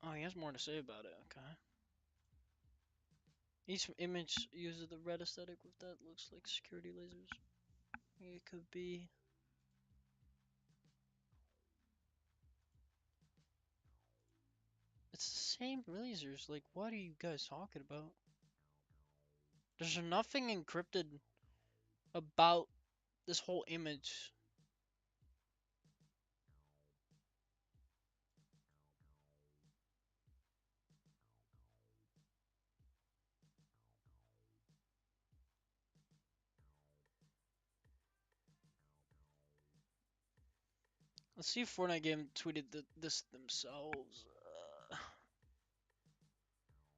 Oh, he has more to say about it. Okay. Each image uses the red aesthetic with that looks like security lasers. It could be. same lasers. Like, what are you guys talking about? There's nothing encrypted about this whole image. Let's see if Fortnite game tweeted this themselves.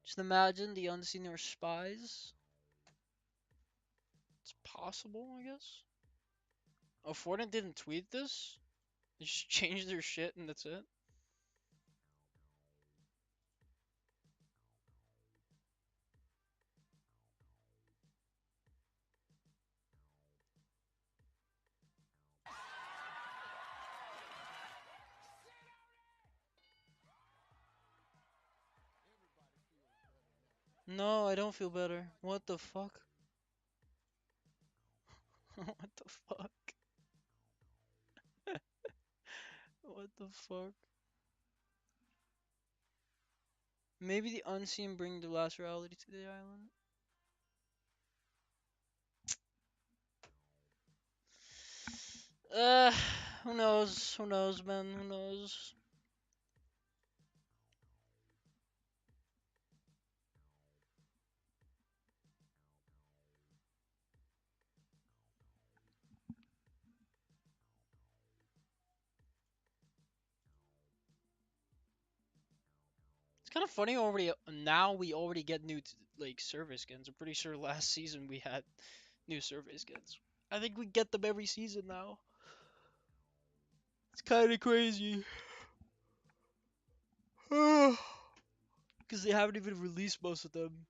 Just imagine the unseen are spies. It's possible, I guess. Oh, Fortnite didn't tweet this? They just changed their shit and that's it? No, I don't feel better. What the fuck? What the fuck? What the fuck? Maybe the unseen bring the last reality to the island? Uh, who knows? Who knows, man? Who knows? It's kind of funny already. Now we already get new like survey skins. I'm pretty sure last season we had new survey skins. I think we get them every season now. It's kind of crazy. Because they haven't even released most of them.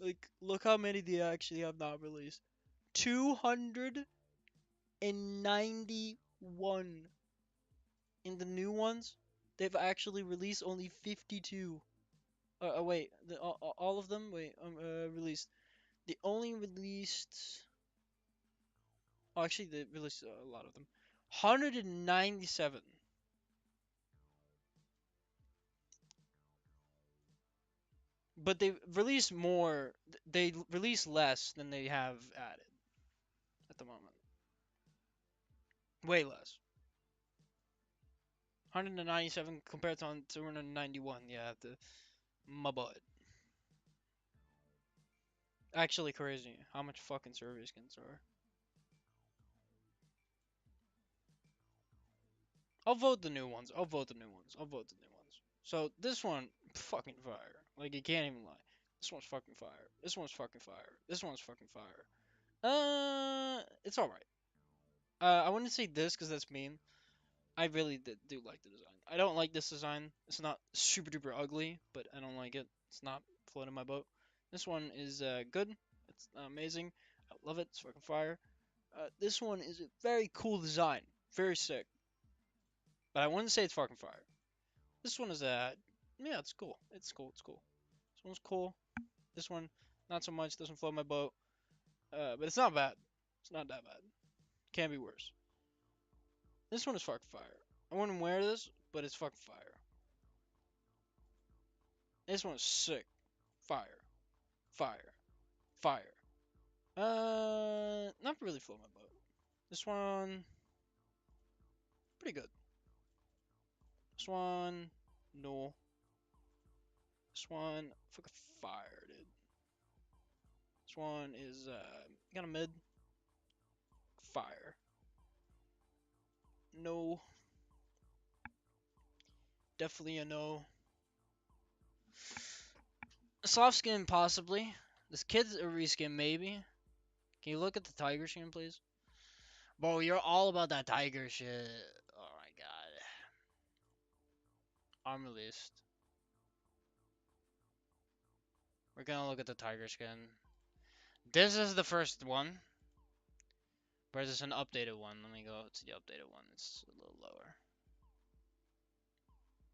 Like, look how many they actually have not released. 291 in the new ones. They've actually released only 52. Wait, all of them. Wait, released. They only released. Oh, actually, they released a lot of them. 197. But they released more. They released less than they have added at the moment. Way less. 197 compared to 291. Yeah, my butt. Actually crazy how much fucking survey skins are. I'll vote the new ones. I'll vote the new ones. I'll vote the new ones. So this one, fucking fire. Like you can't even lie. This one's fucking fire. This one's fucking fire. This one's fucking fire. It's all right. I wouldn't say this because that's mean. I really do like the design. I don't like this design. It's not super duper ugly, but I don't like it. It's not floating my boat. This one is good. It's amazing. I love it. It's fucking fire. This one is a very cool design. Very sick. But I wouldn't say it's fucking fire. This one is yeah, it's cool. It's cool. It's cool. This one's cool. This one, not so much. Doesn't float my boat. But it's not bad. It's not that bad. Can be worse. This one is fucking fire. I wouldn't wear this, but it's fucking fire. This one's sick. Fire. Fire. Fire. Not really float my boat. This one, pretty good. This one, no. This one, fucking fire, dude. This one is kind of mid. Fire. No. Definitely a no. Soft skin, possibly. This kid's a reskin, maybe. Can you look at the tiger skin, please? Bro, you're all about that tiger shit. Oh my god. Armor list. We're gonna look at the tiger skin. This is the first one. But there's an updated one. Let me go to the updated one. It's a little lower.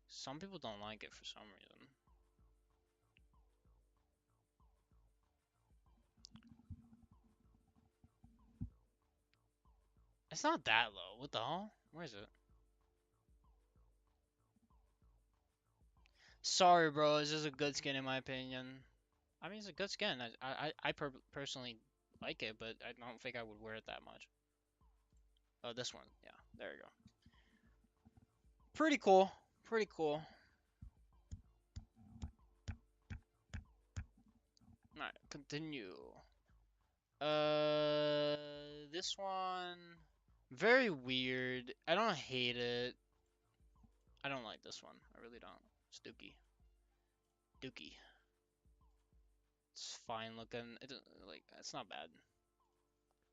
Some people don't like it for some reason. It's not that low. What the hell? Where is it? Sorry, bro. This is a good skin in my opinion. I mean, it's a good skin. I personally like it, but I don't think I would wear it that much. Oh, this one. Yeah, there you go. Pretty cool. Pretty cool. Alright, continue. This one, very weird. I don't hate it. I don't like this one. I really don't. It's Dookie. Dookie. It's fine looking. Like it's not bad.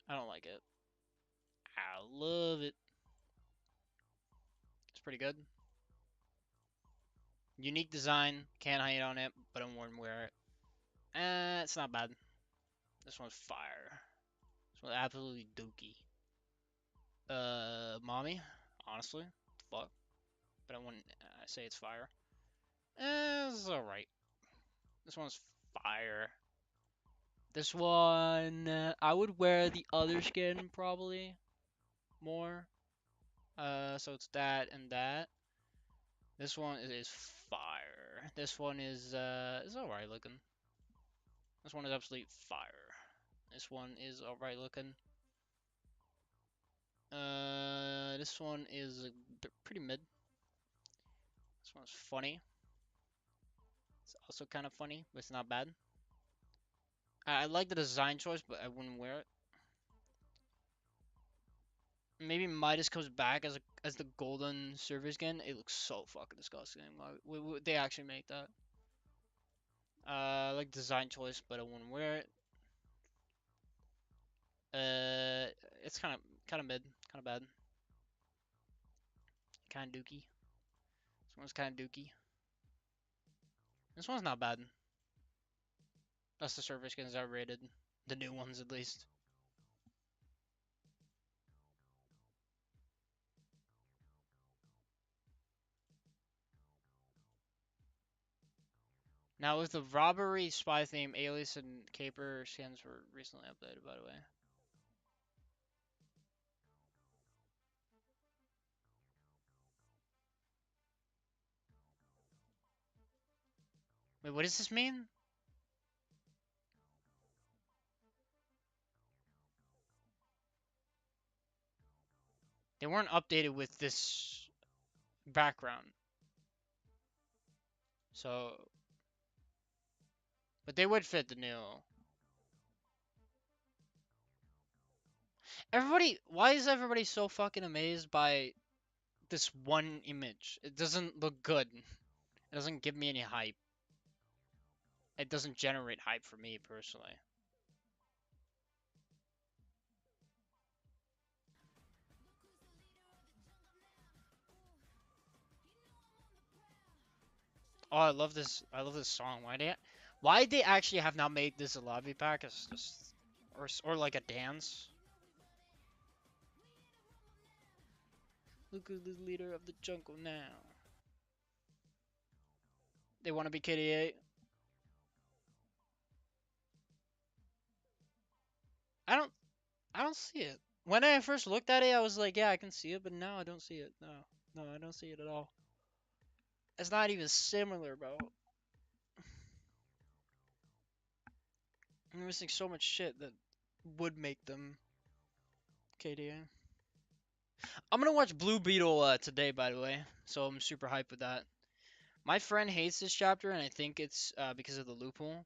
I don't like it. I love it. It's pretty good. Unique design. Can't hate on it, but I wouldn't wear it. It's not bad. This one's fire. This one's absolutely Dookie. Mommy. Honestly, fuck. But I wouldn't say it's fire. It's alright. This one's fire. This one, I would wear the other skin probably more. So it's that and that. This one is fire. This one is alright looking. This one is absolutely fire. This one is alright looking. This one is pretty mid. This one's funny. It's also kind of funny, but it's not bad. I like the design choice, but I wouldn't wear it. Maybe Midas comes back as the golden service skin. It looks so fucking disgusting. Why would they actually make that? I like design choice, but I wouldn't wear it. Uh, it's kind of mid, kind of bad, kind of dookie. This one's kind of dookie. This one's not bad. That's the service skins I rated, the new ones at least. Now with the robbery, spy theme, alias, and caper skins were recently updated, by the way. Wait, what does this mean? They weren't updated with this background. So, but they would fit the new. Why is everybody so fucking amazed by this one image? It doesn't look good. It doesn't give me any hype. It doesn't generate hype for me personally. Oh, I love this. I love this song. Why they actually have not made this a lobby pack? It's just, or like a dance. Look who's the leader of the jungle now. They want to be KDA. I don't. I don't see it. When I first looked at it, I was like, yeah, I can see it, but now I don't see it. No, no, I don't see it at all. It's not even similar, bro. I'm missing so much shit that would make them KDA. I'm gonna watch Blue Beetle today, by the way, so I'm super hyped with that. My friend hates this chapter, and I think it's because of the loophole.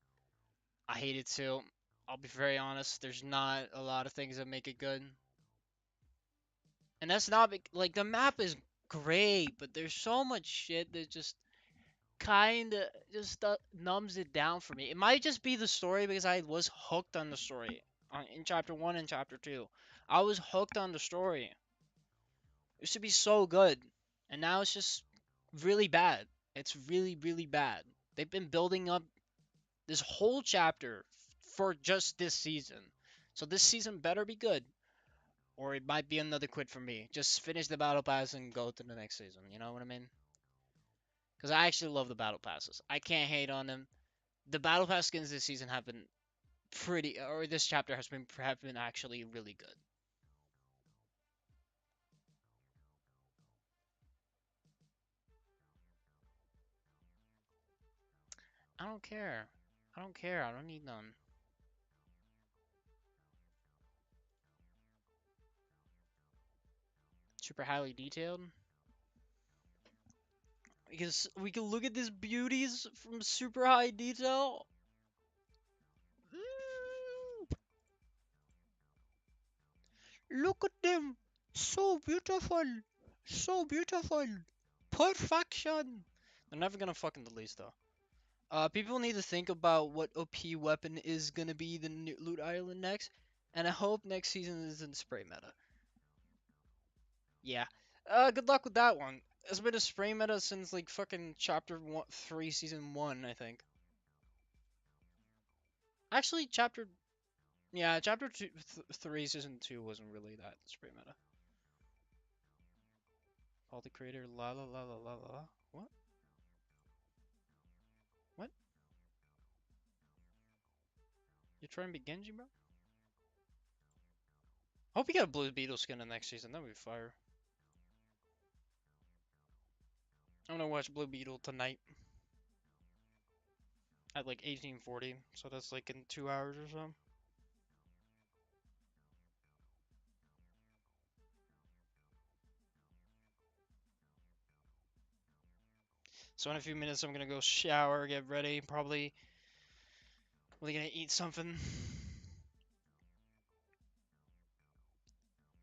I hate it too. I'll be very honest. There's not a lot of things that make it good, and that's not like the map is great, but there's so much shit that just kind of just numbs it down for me. It might just be the story because I was hooked on the story in chapter 1 and chapter 2. I was hooked on the story. It should be so good. And now it's just really bad. It's really, really bad. They've been building up this whole chapter for just this season. So this season better be good. Or it might be another quit for me. Just finish the battle pass and go to the next season. You know what I mean? Because I actually love the battle passes. I can't hate on them. The battle pass skins this season have been pretty, or this chapter have been actually really good. I don't care. I don't care. I don't need none. Super highly detailed. Because we can look at these beauties from super high detail. Look at them. So beautiful. So beautiful. Perfection. They're never gonna fucking delete though. People need to think about what OP weapon is gonna be the new Loot Island next, and I hope next season is in spray meta. Yeah. Good luck with that one. It's been a spray meta since like fucking chapter 3, season 1, I think. Actually, chapter 2, 3, season 2 wasn't really that spray meta. All the creator, la la la la la la. What? What? You trying to be Genji, bro? Hope you get a Blue Beetle skin in next season. That would be fire. I'm gonna watch Blue Beetle tonight at like 1840, so that's like in 2 hours or so. So in a few minutes, I'm gonna go shower, get ready, probably gonna eat something.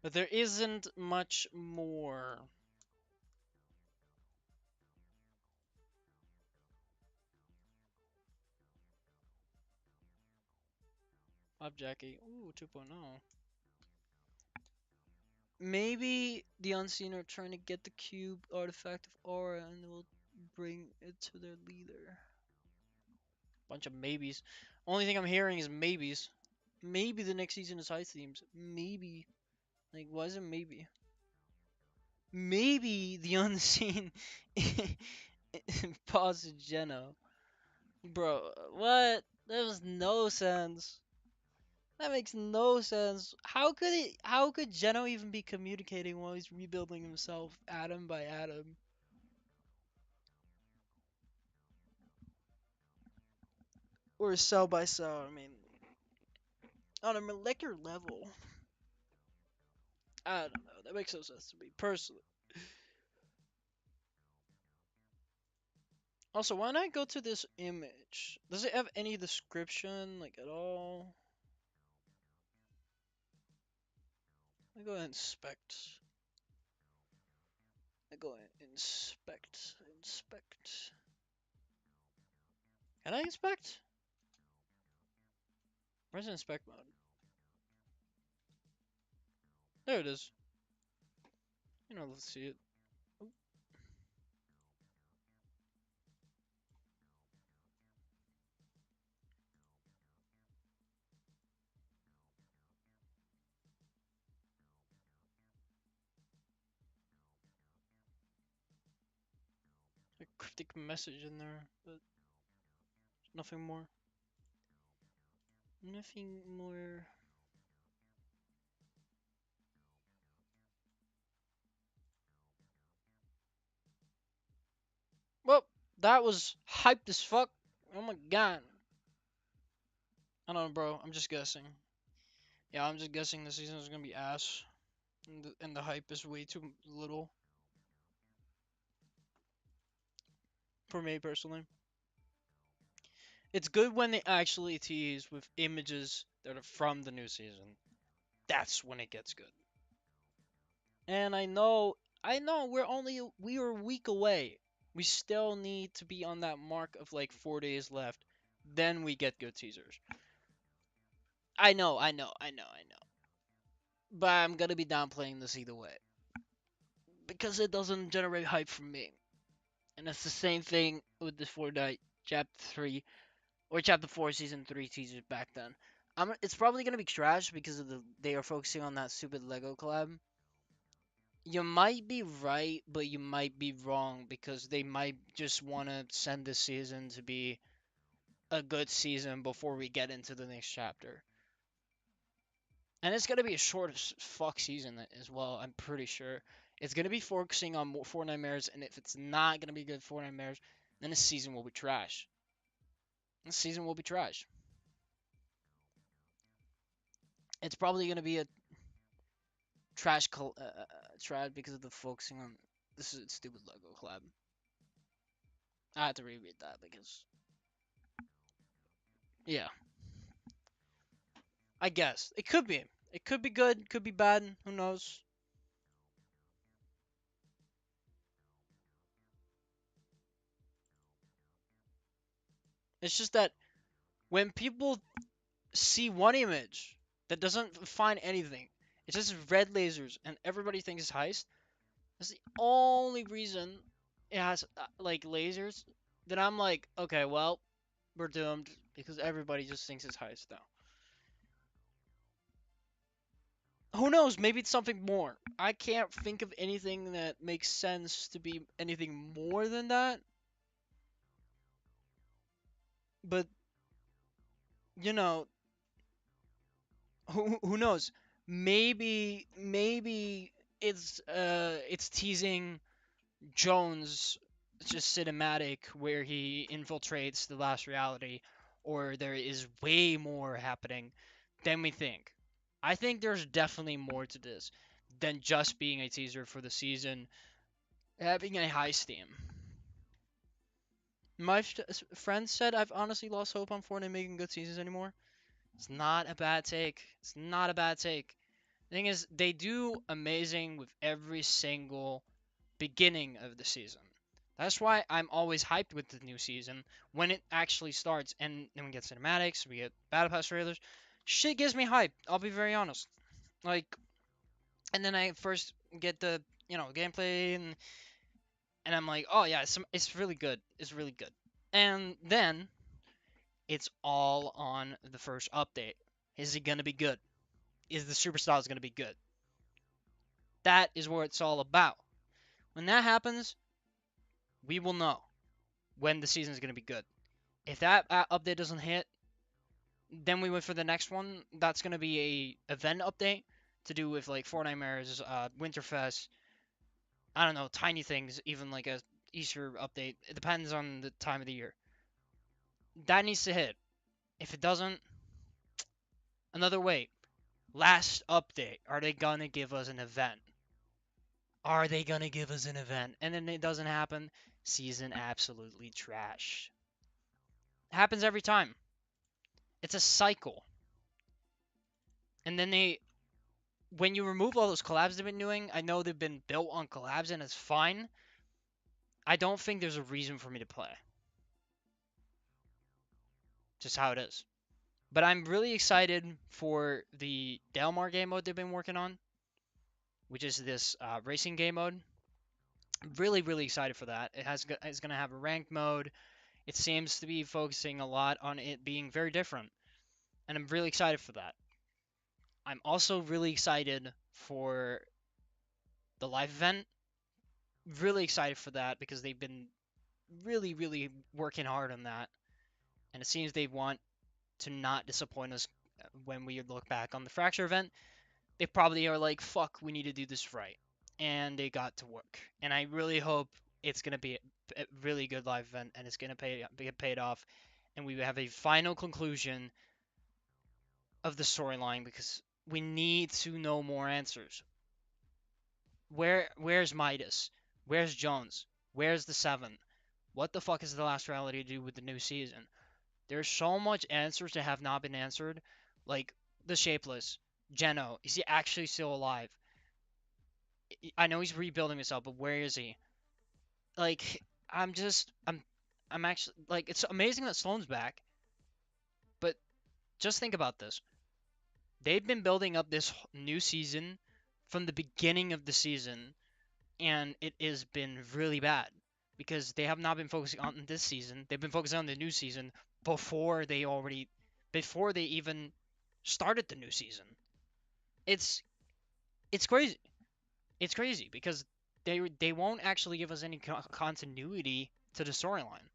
But there isn't much more. Bob Jackie. Ooh, 2.0. Maybe the Unseen are trying to get the cube artifact of aura and will bring it to their leader. Bunch of maybes. Only thing I'm hearing is maybes. Maybe the next season is high themes. Maybe. Like, why is it maybe? Maybe the Unseen boss Geno. Bro, what? That was no sense. That makes no sense. How could Geno even be communicating while he's rebuilding himself atom by atom? Or cell by cell, I mean, on a molecular level. I don't know. That makes no sense to me, personally. Also, why not go to this image? Does it have any description, like, at all? Let me go ahead and inspect. Let me go ahead and inspect. Inspect. Can I inspect? Where's the inspect mode? There it is. You know, let's see it. Oop, a cryptic message in there, but nothing more. Nothing more. Well, that was hyped as fuck. Oh my god. I don't know, bro. I'm just guessing. Yeah, I'm just guessing the season is gonna be ass, and the hype is way too little for me personally. It's good when they actually tease with images that are from the new season. That's when it gets good. And I know, we are a week away. We still need to be on that mark of like 4 days left. Then we get good teasers. I know. But I'm gonna be downplaying this either way because it doesn't generate hype from me. And it's the same thing with the Fortnite Chapter 3 or Chapter 4 Season 3 teasers back then. It's probably gonna be trash because they are focusing on that stupid Lego collab. You might be right, but you might be wrong because they might just want to send this season to be a good season before we get into the next chapter. And it's gonna be a short as fuck season as well. I'm pretty sure it's gonna be focusing on more Fortnite Mares, and if it's not gonna be good Fortnite Mares, then the season will be trash. This season will be trash. It's probably gonna be a trash because of the focusing on this is stupid Lego collab. I had to reread that because yeah, I guess it could be. It could be good, could be bad. Who knows? It's just that when people see one image that doesn't find anything, it's just red lasers, and everybody thinks it's heist. That's the only reason it has like lasers. Then I'm like, okay, well, we're doomed because everybody just thinks it's heist now. Who knows? Maybe it's something more. I can't think of anything that makes sense to be anything more than that. But you know, who knows? Maybe it's teasing Jones just cinematic where he infiltrates the last reality, or there is way more happening than we think. I think there's definitely more to this than just being a teaser for the season, having a heist theme. My friend said I've honestly lost hope on Fortnite making good seasons anymore. It's not a bad take. It's not a bad take. The thing is, they do amazing with every single beginning of the season. That's why I'm always hyped with the new season when it actually starts, and then we get cinematics, we get battle pass trailers. Shit gives me hype. I'll be very honest. Like, and then I first get the gameplay, and I'm like, oh yeah, it's really good. It's really good. And then it's all on the first update. Is it gonna be good? Is the superstars gonna be good? That is what it's all about. When that happens, we will know when the season is gonna be good. If that update doesn't hit, then we wait for the next one. That's gonna be a event update to do with like Four Nightmares, Winterfest. I don't know, tiny things, even like a Easter update. It depends on the time of the year. That needs to hit. If it doesn't, another wait. Last update. Are they gonna give us an event? Are they gonna give us an event? And then it doesn't happen. Season absolutely trash. Happens every time. It's a cycle. And then when you remove all those collabs they've been doing, I know they've been built on collabs and it's fine. I don't think there's a reason for me to play. Just how it is. But I'm really excited for the Delmar game mode they've been working on, which is this racing game mode. I'm really, really excited for that. It's going to have a ranked mode. It seems to be focusing a lot on it being very different, and I'm really excited for that. I'm also really excited for the live event. Really excited for that because they've been really, really working hard on that, and it seems they want to not disappoint us when we look back on the Fracture event. They probably are like, fuck, we need to do this right. And they got to work. And I really hope it's going to be a really good live event and it's going to get paid off. And we have a final conclusion of the storyline because we need to know more answers. Where's Midas? Where's Jones? Where's the Seven? What the fuck is the last reality to do with the new season? There's so much answers that have not been answered. Like the Shapeless, Geno, is he actually still alive? I know he's rebuilding himself, but where is he? Like, I'm actually like, it's amazing that Sloane's back, but just think about this. They've been building up this new season from the beginning of the season, and it has been really bad because they have not been focusing on this season. They've been focusing on the new season before before they even started the new season. It's it's crazy. It's crazy because they won't actually give us any continuity to the storyline.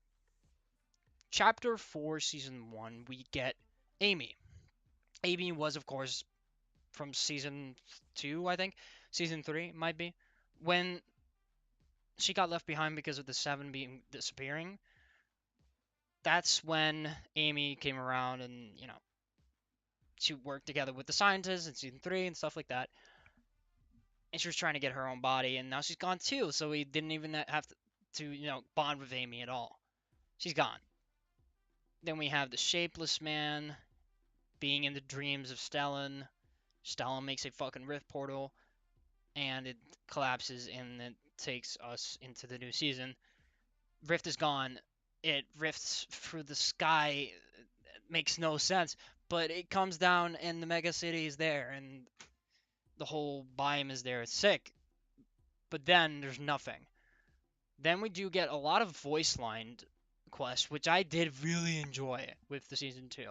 Chapter 4, Season 1, we get Amy. Amy was, of course, from Season 2, I think. Season 3 might be. When she got left behind because of the Seven being disappearing. that's when Amy came around and, she worked together with the scientists in season 3 and stuff like that. And she was trying to get her own body, and now she's gone too. So we didn't even have to bond with Amy at all. She's gone. Then we have the Shapeless Man being in the dreams of Stellan. Stellan makes a fucking rift portal, and it collapses, and it takes us into the new season. Rift is gone. It rifts through the sky. It makes no sense, but it comes down, and the mega city is there, and the whole biome is there. It's sick. But then there's nothing. Then we do get a lot of voice lined quests, which I did really enjoy with the season 2.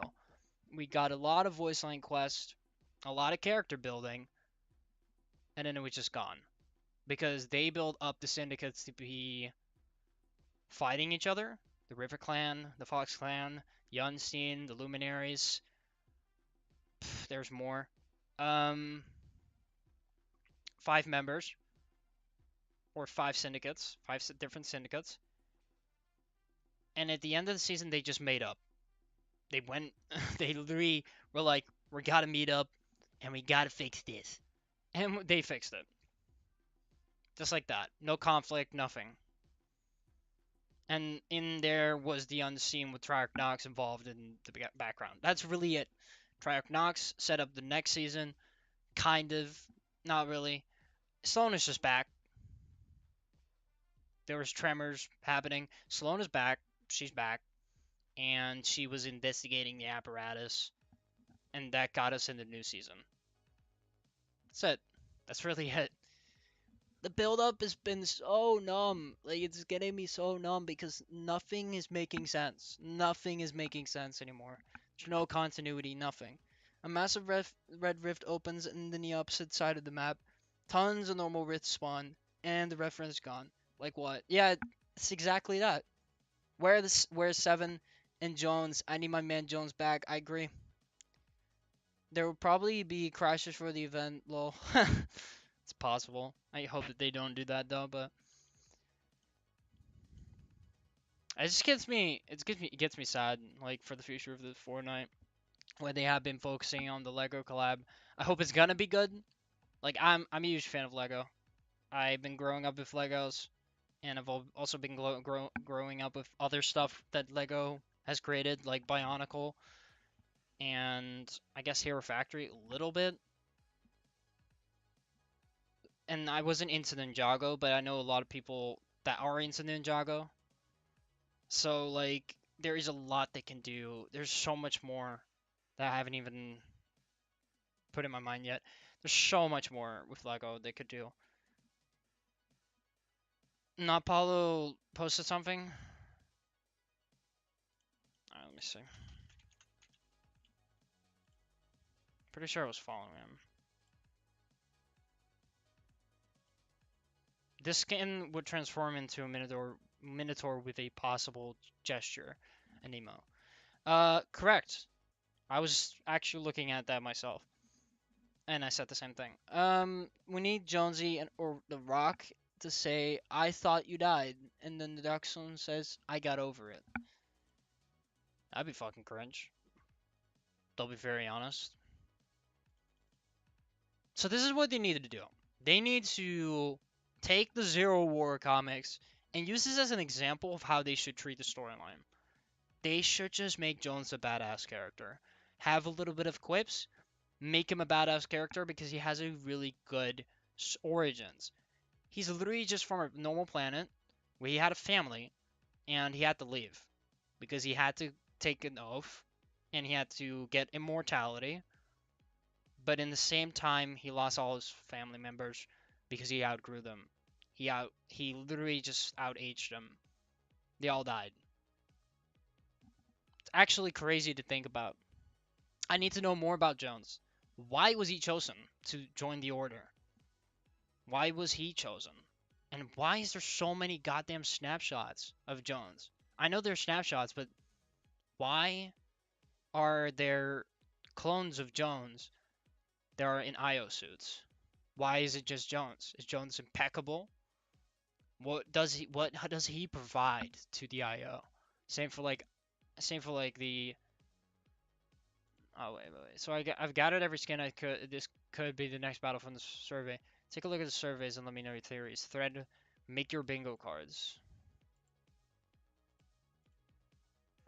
We got a lot of voice line quests, a lot of character building, and then it was just gone. Because they build up the syndicates to be fighting each other. The River Clan, the Fox Clan, the Unseen, the Luminaries. There's more. 5 members, or 5 syndicates, 5 different syndicates. And at the end of the season, they just made up. They went, they literally were like, we gotta meet up, and we gotta fix this. And they fixed it. Just like that. No conflict, nothing. And in there was the Unseen with Treyarch Nox involved in the background. That's really it. Treyarch Nox set up the next season. Kind of. Not really. Sloan is just back. There was tremors happening. Sloan is back. She's back. And she was investigating the apparatus. And that got us in the new season. That's it. That's really it. The build up has been so numb. Like, it's getting me so numb because nothing is making sense. Nothing is making sense anymore. There's no continuity, nothing. A massive red rift opens and then the opposite side of the map. Tons of normal rifts spawn, and the reference is gone. Like what? Yeah, it's exactly that. Where's Seven and Jones? I need my man Jones back. I agree. There will probably be crashes for the event, lol. It's possible. I hope that they don't do that though, but it gets me sad, like, for the future of the Fortnite, where they have been focusing on the Lego collab. I hope it's gonna be good. Like, I'm a huge fan of Lego. I've been growing up with Legos, and I've also been growing up with other stuff that Lego has created, like Bionicle, and I guess Hero Factory a little bit. And I wasn't into Ninjago, but I know a lot of people that are into Ninjago. So, like, there is a lot they can do. There's so much more that I haven't even put in my mind yet. There's so much more with Lego they could do. Not Paulo posted something. Alright, let me see. Pretty sure I was following him. This skin would transform into a Minotaur with a possible gesture, an emo. Correct. I was actually looking at that myself, and I said the same thing. We need Jonesy or The Rock to say, "I thought you died," and then the Dachshund says, "I got over it." That'd be fucking cringe. They'll be very honest. So this is what they needed to do. They need to take the Zero War comics and use this as an example of how they should treat the storyline. They should just make Jones a badass character. Have a little bit of quips, make him a badass character because he has a really good origins. He's literally just from a normal planet where he had a family and he had to leave because he had to take an oath and he had to get immortality. But in the same time, he lost all his family members because he outgrew them. He literally just outaged them. They all died. It's actually crazy to think about. I need to know more about Jones. Why was he chosen to join the Order? Why was he chosen? And why is there so many goddamn snapshots of Jones? I know there's snapshots, but why are there clones of Jones that are in IO suits? Why is it just Jones? Is Jones impeccable? What does he provide to the IO? Same for, like, Same for like the. Oh wait. So I've gathered every skin I could. This could be the next battle from the survey. Take a look at the surveys and let me know your theories. Thread, make your bingo cards.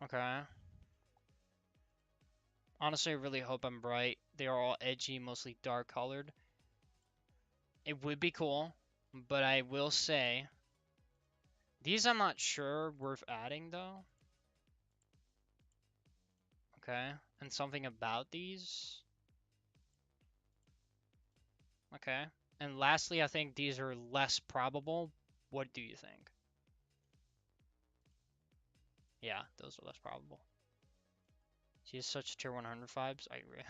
Okay. Honestly, I really hope I'm right. They are all edgy, mostly dark colored. It would be cool, but I will say these I'm not sure worth adding though. Okay. And something about these. Okay. And lastly, I think these are less probable. What do you think? Yeah, those are less probable. She has such tier 100 vibes. I agree.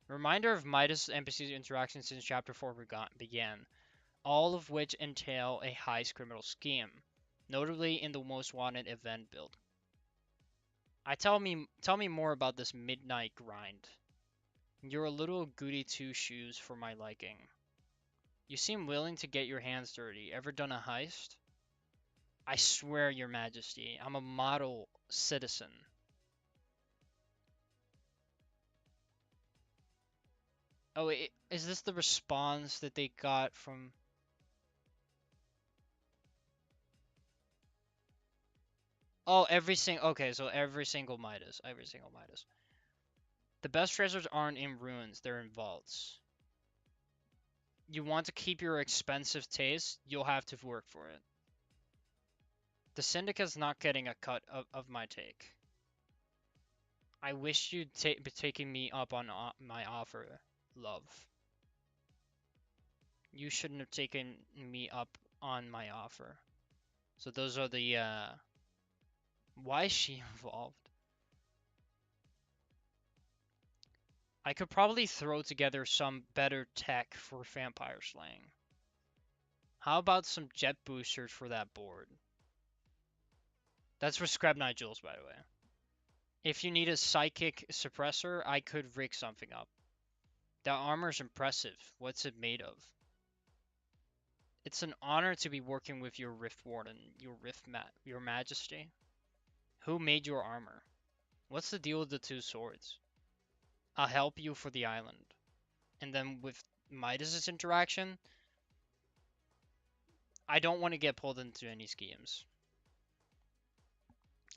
Reminder of Midas NPC's interactions since chapter 4 began, all of which entail a heist criminal scheme, notably in the Most Wanted event build. Tell me more about this midnight grind. You're a little goody two shoes for my liking. You seem willing to get your hands dirty. Ever done a heist? I swear, Your Majesty, I'm a model citizen. Oh, is this the response that they got from... Oh, okay, so every single Midas. Every single Midas. The best treasures aren't in ruins, they're in vaults. You want to keep your expensive taste, you'll have to work for it. The Syndicate's not getting a cut of my take. I wish you'd be taking me up on my offer, love. You shouldn't have taken me up on my offer. So those are the, why is she involved? I could probably throw together some better tech for vampire slaying. How about some jet boosters for that board? That's for Scrap Knight Jules, by the way. If you need a psychic suppressor, I could rig something up. That armor's impressive. What's it made of? It's an honor to be working with your Rift Warden, your Majesty. Who made your armor? What's the deal with the two swords? I'll help you for the island. And then with Midas's interaction, I don't want to get pulled into any schemes.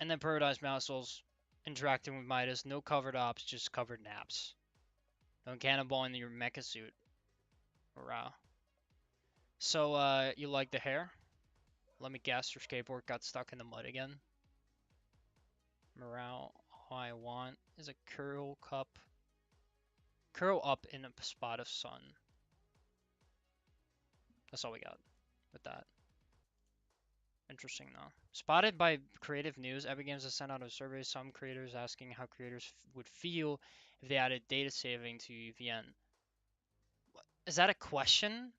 And then Paradise Mouseles interacting with Midas, no covered ops, just covered naps. Don't cannonball in your mecha suit. Hurrah. So, you like the hair? Let me guess, your skateboard got stuck in the mud again. Morale, all I want is a curl cup. Curl up in a spot of sun. That's all we got with that. Interesting though. Spotted by Creative News, Epic Games has sent out a survey to some creators asking how creators would feel if they added data saving to UVN. Is that a question?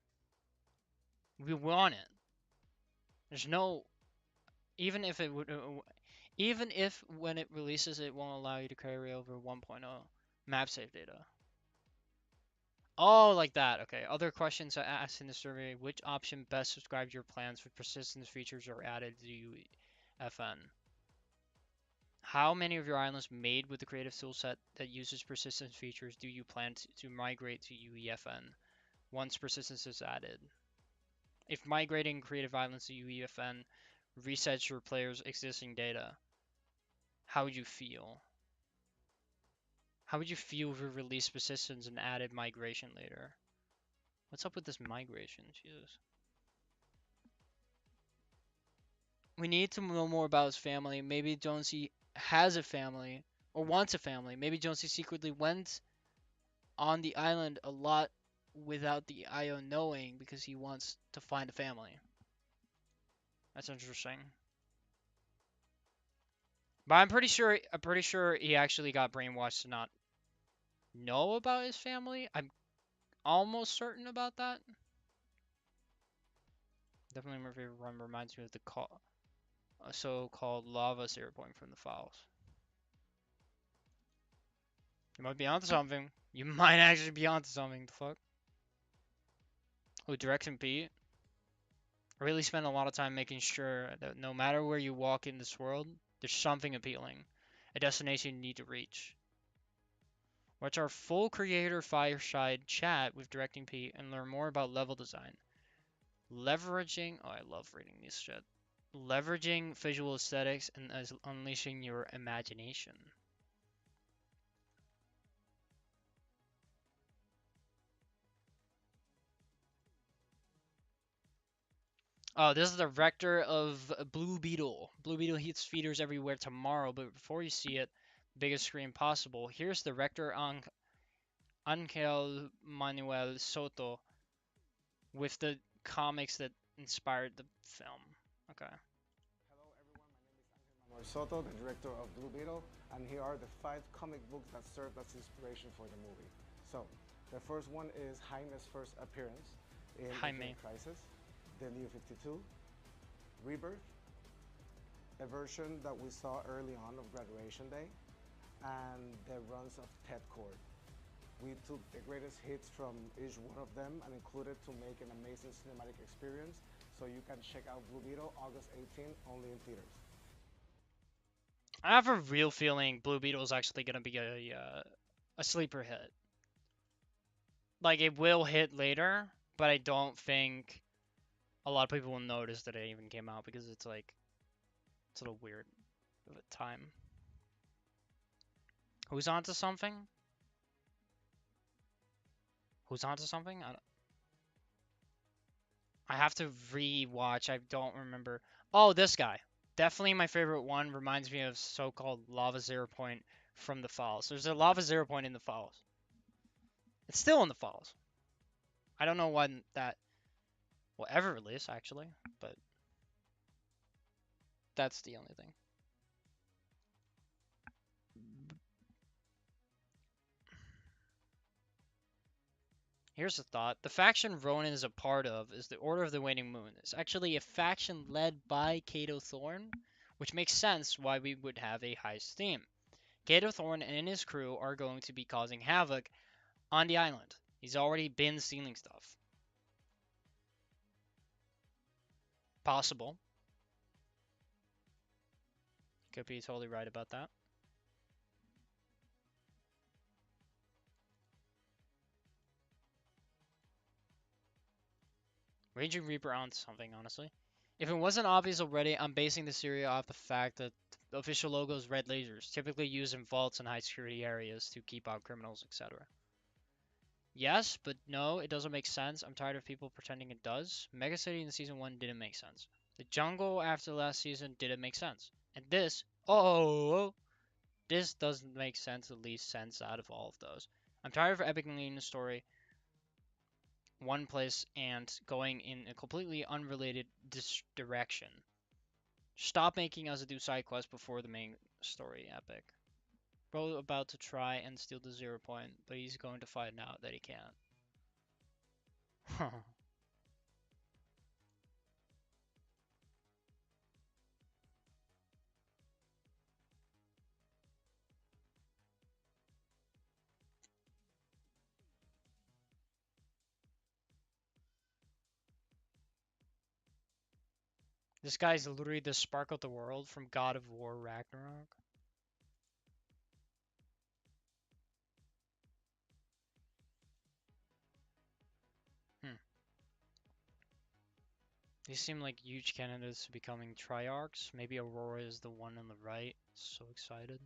We want it. There's no, even if it would, even if when it releases it won't allow you to carry over 1.0 map save data. Oh, like that. Okay. Other questions I asked in the survey: which option best describes your plans with persistence features are added to UEFN? How many of your islands made with the creative toolset that uses persistence features do you plan to migrate to UEFN once persistence is added? If migrating creative islands to UEFN resets your player's existing data, how would you feel? How would you feel if we released persistence and added migration later? What's up with this migration? Jesus. We need to know more about his family. Maybe Jonesy has a family or wants a family. Maybe Jonesy secretly went on the island a lot without the IO knowing because he wants to find a family. That's interesting. But I'm pretty sure he actually got brainwashed to not know about his family. I'm almost certain about that. Definitely my favorite run reminds me of the so-called lava zero point from the files. You might be onto something. You might actually be onto something. The fuck? Oh, Direct and Pete. I really spend a lot of time making sure that no matter where you walk in this world, there's something appealing, a destination you need to reach. Watch our full creator fireside chat with Directing Pete and learn more about level design. Leveraging, oh, I love reading this shit. Leveraging visual aesthetics and as unleashing your imagination. Oh, this is the director of Blue Beetle. Blue Beetle hits theaters everywhere tomorrow, but before you see it, biggest screen possible. Here's director Angel Manuel Soto with the comics that inspired the film. Okay. Hello everyone, my name is Angel Manuel Soto, the director of Blue Beetle, and here are the 5 comic books that served as inspiration for the movie. So, the first one is Jaime's first appearance in Jaime. Infinite Crisis, the New 52, Rebirth, a version that we saw early on of Graduation Day, and the runs of Ted Cord. We took the greatest hits from each one of them and included to make an amazing cinematic experience. So you can check out Blue Beetle August 18th, only in theaters. I have a real feeling Blue Beetle is actually gonna be a sleeper hit. Like it will hit later, but I don't think a lot of people will notice that it even came out because it's like it's a little weird of a time. Who's onto something? Who's onto something? I have to re-watch. I don't remember. Oh, this guy. Definitely my favorite one. Reminds me of so-called Lava Zero Point from the Falls. There's a Lava Zero Point in the Falls. It's still in the Falls. I don't know when that will ever release, actually, but that's the only thing. Here's a thought. The faction Ronan is a part of is the Order of the Waning Moon. It's actually a faction led by Cato Thorn, which makes sense why we would have a heist theme. Cato Thorn and his crew are going to be causing havoc on the island. He's already been stealing stuff. Possible. Could be totally right about that. Raging Reaper onto something, honestly. If it wasn't obvious already, I'm basing this theory off the fact that the official logo is red lasers, typically used in vaults and high security areas to keep out criminals, etc. Yes, but no, it doesn't make sense. I'm tired of people pretending it does. Mega City in season 1 didn't make sense. The jungle after last season didn't make sense. And this, oh, this doesn't make sense, at least sense out of all of those. I'm tired of Epic leading the story one place and going in a completely unrelated direction. Stop making us do side quests before the main story, Epic. Bro about to try and steal the 0 point, but he's going to find out that he can't. This guy's literally the spark of the world from God of War Ragnarok. Hmm. These seem like huge candidates to becoming Triarchs. Maybe Aurora is the one on the right. So excited.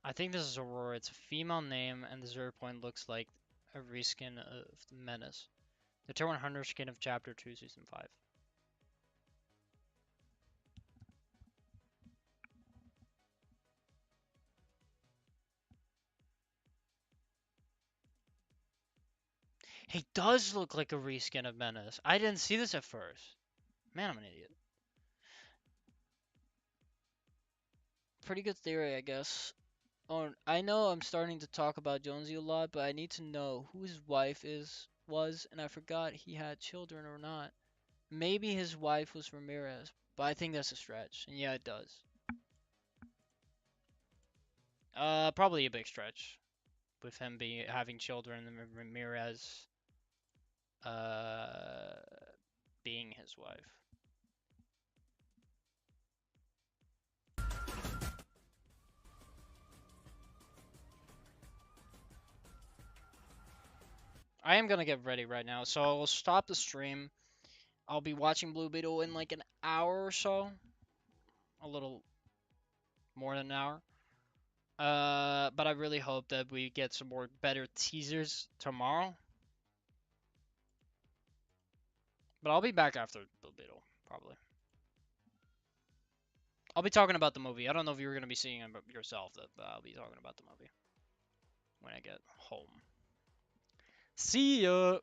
I think this is Aurora. It's a female name, and the 0 point looks like a reskin of the Menace. The Tier 100 skin of Chapter 2, Season 5. He does look like a reskin of Menace. I didn't see this at first. Man, I'm an idiot. Pretty good theory, I guess. Oh, I know I'm starting to talk about Jonesy a lot, but I need to know who his wife was, and I forgot he had children or not. Maybe his wife was Ramirez, but I think that's a stretch. And yeah, it does. Probably a big stretch with him having children and Ramirez. being his wife. I am gonna get ready right now, so I'll stop the stream. I'll be watching Blue Beetle in like an hour or so. A little more than an hour. But I really hope that we get some more better teasers tomorrow. But I'll be back after Blue Beetle, probably. I'll be talking about the movie. I don't know if you were gonna be seeing it yourself, but I'll be talking about the movie when I get home. See ya!